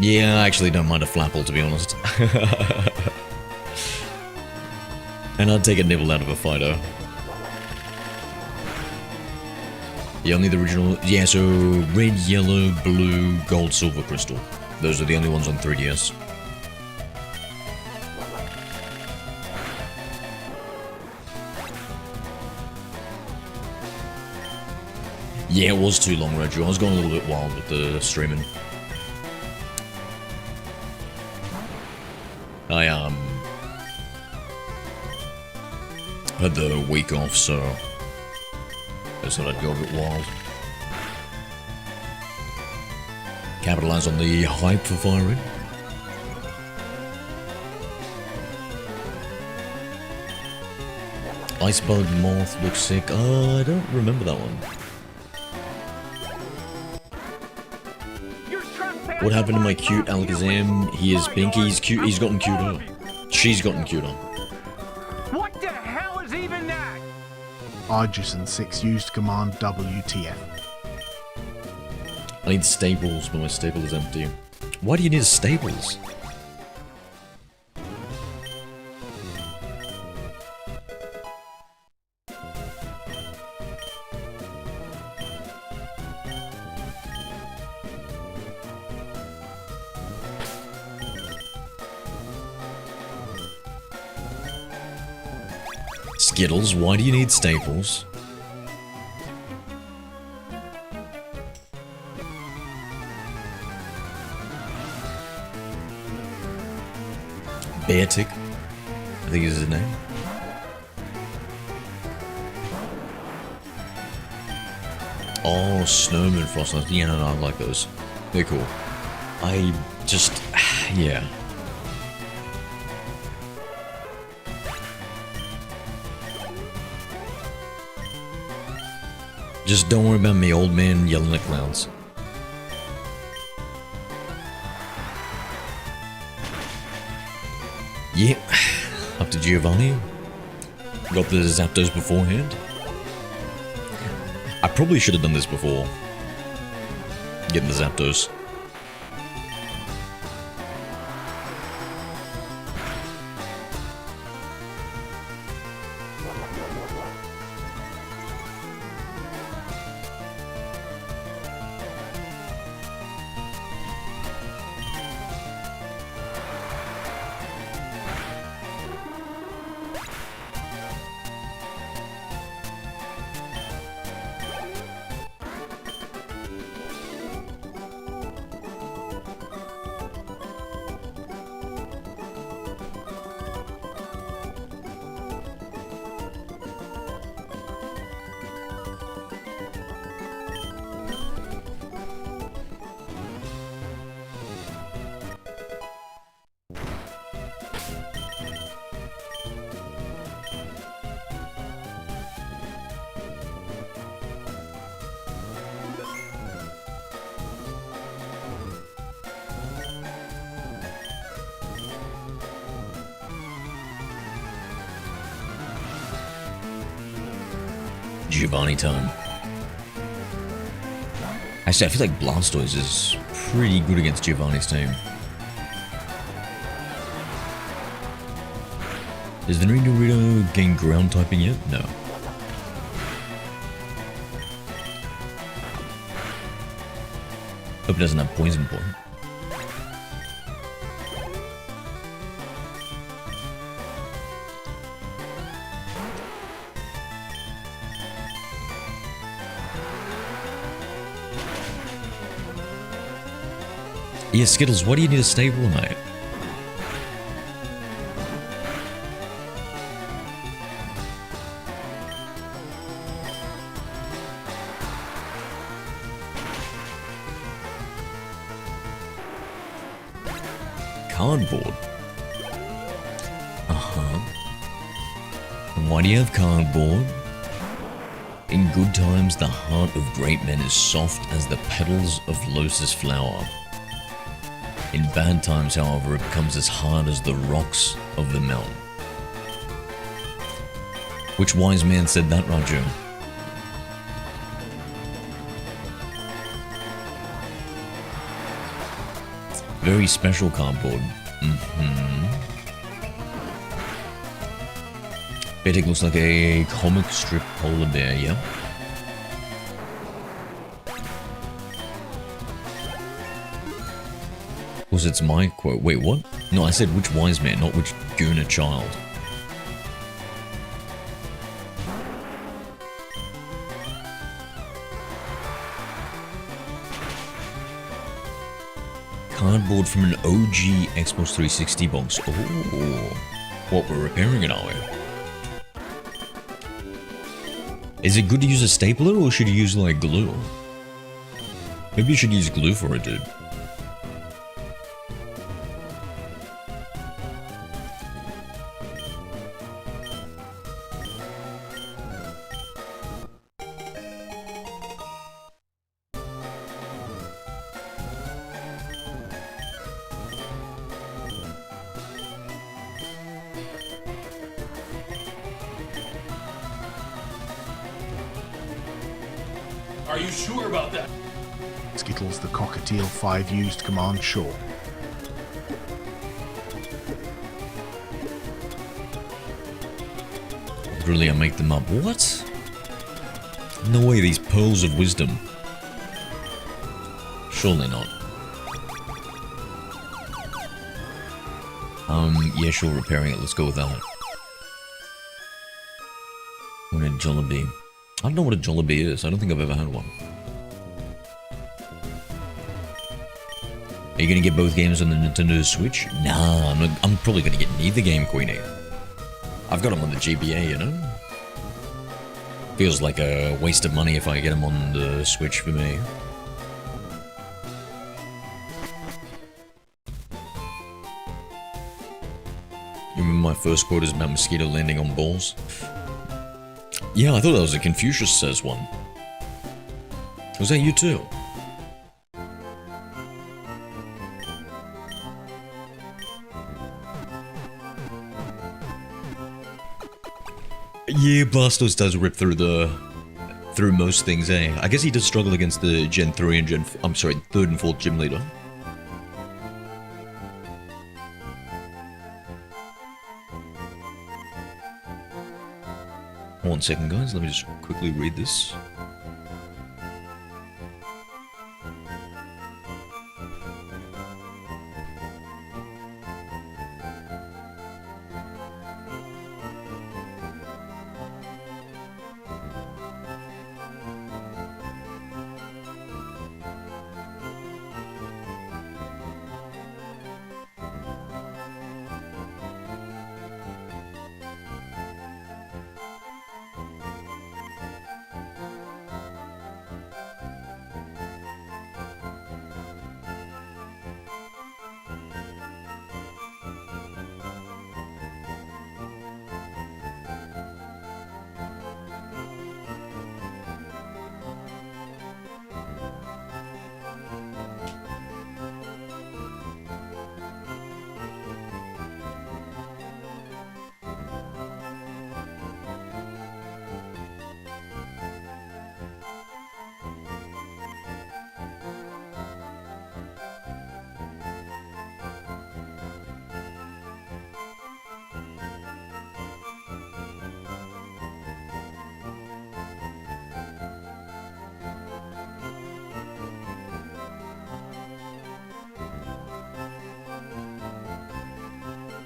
Yeah, I actually don't mind a Flapple, to be honest. And I'd take a nibble out of a Fido. Yeah, only the original... Yeah, so red, yellow, blue, gold, silver, crystal. Those are the only ones on 3DS. Yeah, it was too long, Raju. I was going a little bit wild with the streaming. I had the week off, so I just thought I'd go a bit wild. Capitalize on the hype for Fire Red. Icebug Moth looks sick. I don't remember that one. What happened to my cute Alakazam? He is pink, he's cute, he's gotten cuter. She's gotten cuter. What the hell is even that? Arjusan 6 used command WTF. I need staples, but my staple is empty. Why do you need staples? Skittles, why do you need staples? Beartic, I think is his name. Oh, Snowman Frostlight. Yeah, no, I like those. They're cool. I just, yeah. Just don't worry about me, old man yelling at clouds. Yeah, up to Giovanni. Got the Zapdos beforehand. I probably should have done this before getting the Zapdos. Giovanni time. Actually, I feel like Blastoise is pretty good against Giovanni's team. Does the Nidorino gain ground typing yet? No. Hope it doesn't have poison point. Yeah, Skittles, why do you need a stable, mate? Cardboard. And why do you have cardboard? In good times, the heart of great men is soft as the petals of lotus flower. In bad times, however, it becomes as hard as the rocks of the mountain. Which wise man said that, Roger? Very special cardboard. Beartic looks like a comic strip polar bear, yeah? Was it's my quote? Wait, what? No, I said which wise man, not which Gooner child. Cardboard from an OG Xbox 360 box. Oh, what, we're repairing it, are we? Is it good to use a stapler or should you use like glue? Maybe you should use glue for it, dude. Are you sure about that? Skittles the Cockatiel 5 used command sure. Really, I make them up. What? No way, these pearls of wisdom. Surely not. Yeah, sure, repairing it. Let's go with that. What a Jollibee. I don't know what a Jollibee is. I don't think I've ever had one. Are you gonna get both games on the Nintendo Switch? Nah, I'm probably gonna get neither game, Queenie. I've got them on the GBA, you know? Feels like a waste of money if I get them on the Switch for me. You remember my first quote is about mosquito landing on balls? Yeah, I thought that was a Confucius Says one. Was that you too? Yeah, Blastos does rip through most things, eh? I guess he does struggle against the Gen 3 and I'm sorry, 3rd and 4th gym leader. One second, guys, let me just quickly read this.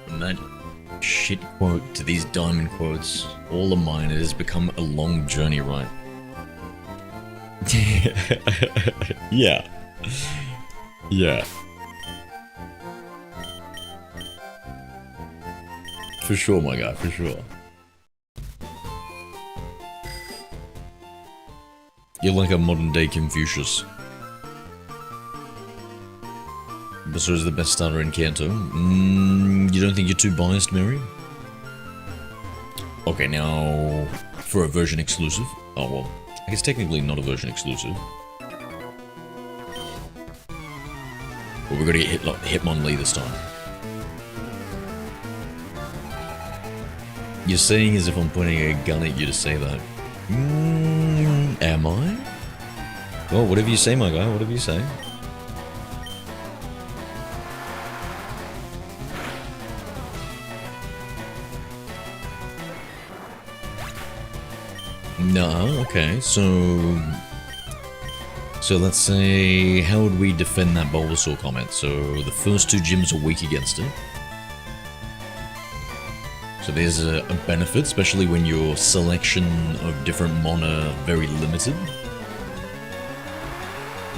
From that shit quote to these diamond quotes, all of mine, it has become a long journey, right? Yeah. Yeah. For sure, my guy, for sure. You're like a modern day Confucius. Buster is the best starter in Kanto. You don't think you're too biased, Mary? Okay, now for a version exclusive. Oh well, I guess technically not a version exclusive. But we're gonna get Hitmonlee this time. You're saying as if I'm pointing a gun at you to say that. Am I? Well, whatever you say, my guy, whatever you say. No, okay, so let's say, how would we defend that Bulbasaur comment? So the first two gyms are weak against it. So there's a benefit, especially when your selection of different mon are very limited.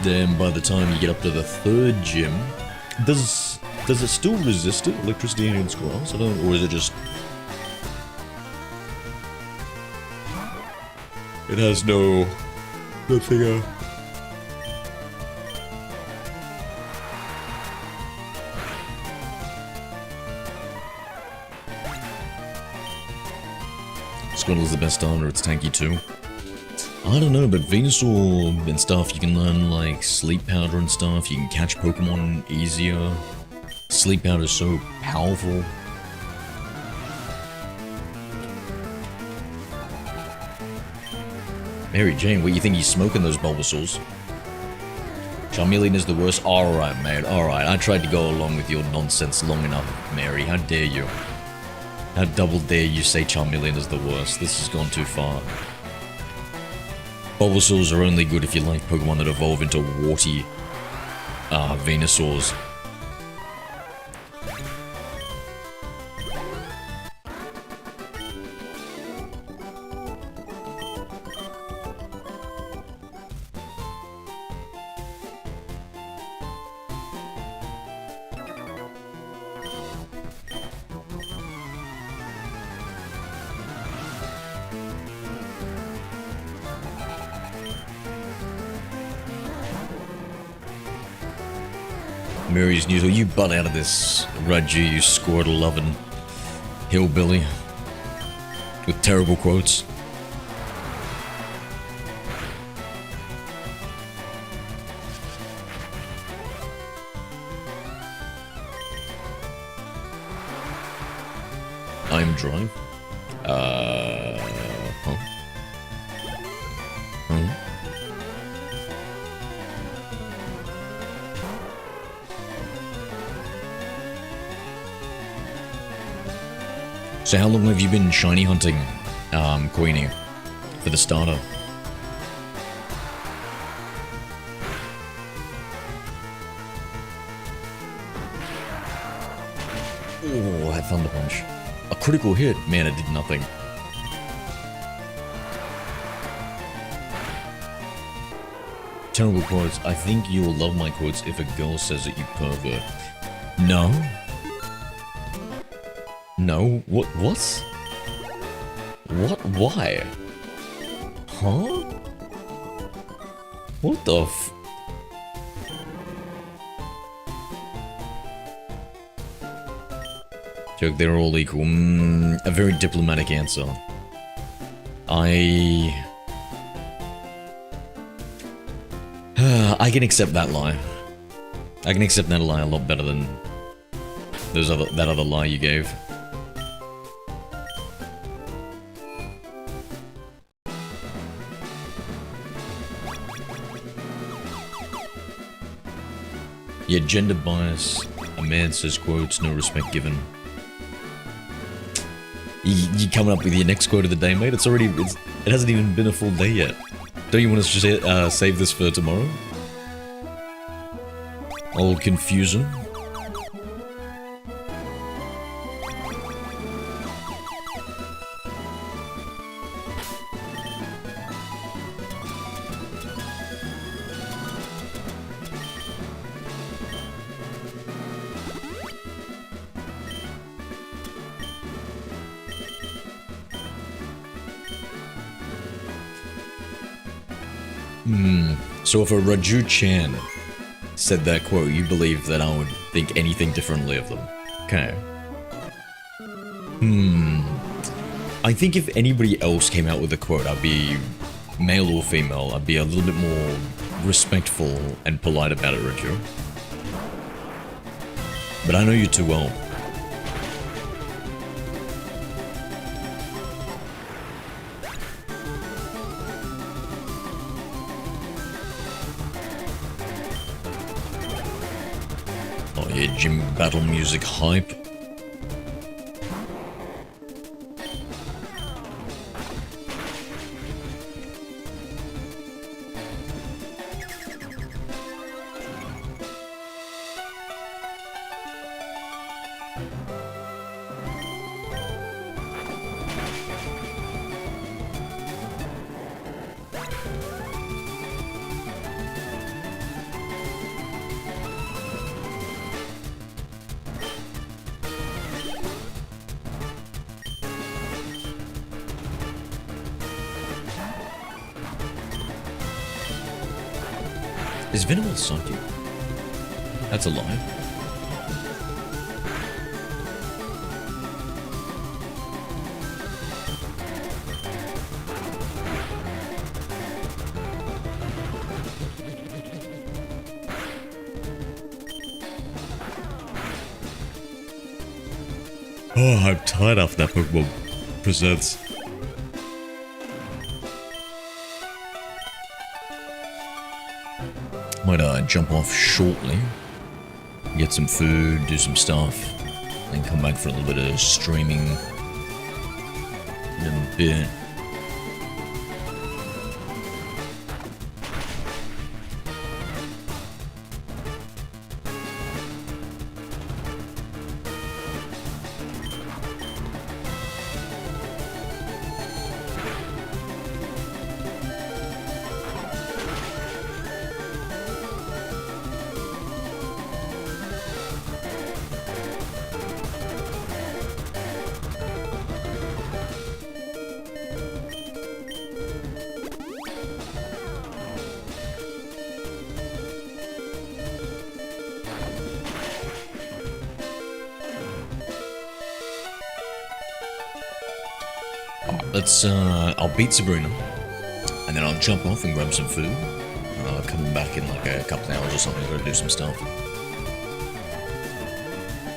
Then by the time you get up to the third gym, does it still resist it, electricity against grass? I don't, or is it just... It has no... nothing, Squirtle's the best starter, it's tanky too. I don't know, but Venusaur and stuff, you can learn like Sleep Powder and stuff, you can catch Pokemon easier. Sleep Powder is so powerful. Mary Jane, what, you think he's smoking those Bulbasaurs? Charmeleon is the worst. Alright, mate, alright. I tried to go along with your nonsense long enough, Mary. How dare you? How double dare you say Charmeleon is the worst? This has gone too far. Bulbasaurs are only good if you like Pokemon that evolve into warty Venusaurs. Mary's news. You butt out of this, Raju, you scored 11. Hillbilly. With terrible quotes. I'm drawing. Huh? Huh? So how long have you been shiny hunting, Queenie, for the starter? Oh, that Thunder Punch. A critical hit. Man, it did nothing. Terrible quotes. I think you'll love my quotes if a girl says it, you pervert. No. No? What? What? What? Why? Huh? What the f... Joke, they're all equal. A very diplomatic answer. I can accept that lie. I can accept that lie a lot better than that other lie you gave. Yeah, gender bias. A man says quotes, no respect given. You coming up with your next quote of the day, mate? It hasn't even been a full day yet. Don't you want us to just save this for tomorrow? All confusion. So if a Raju Chan said that quote, you believe that I would think anything differently of them. Okay. I think if anybody else came out with a quote, I'd be male or female, I'd be a little bit more respectful and polite about it, Raju. But I know you too well. Gym battle music hype. Is Venom psychic? That's a lie. Oh, I'm tired after that Pokemon Presents. Might jump off shortly, get some food, do some stuff, then come back for a little bit of streaming in a bit. I'll beat Sabrina, and then I'll jump off and grab some food. Coming back in like a couple of hours or something, gotta do some stuff.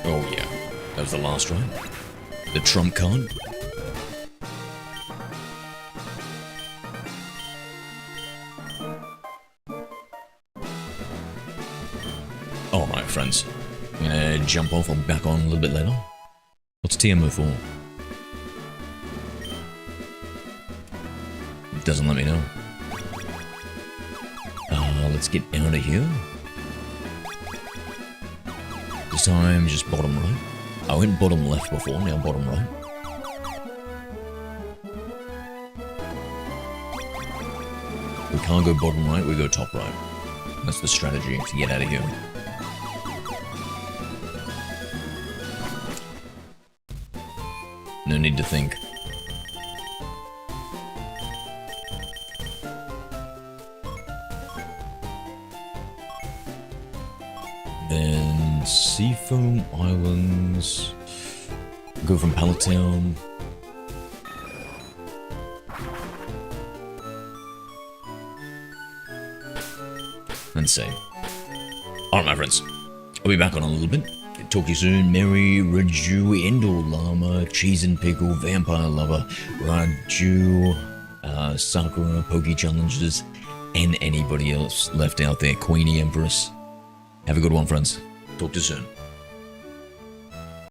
Oh yeah, that was the last ride. The trump card. Alright friends, I'm gonna jump off, I'll be back on a little bit later. What's TMO for? Doesn't let me know. Let's get out of here. This time, just bottom right. I went bottom left before, now bottom right. We can't go bottom right, we go top right. That's the strategy to get out of here. No need to think. Then Seafoam Islands. Go from Pallet Town. And say. Alright my friends. I'll be back on a little bit. Talk to you soon. Mary, Raju, Indoor Llama, Cheese and Pickle, Vampire Lover, Raju, Sakura, Poke Challenges, and anybody else left out there. Queenie Empress. Have a good one, friends. Talk to you soon.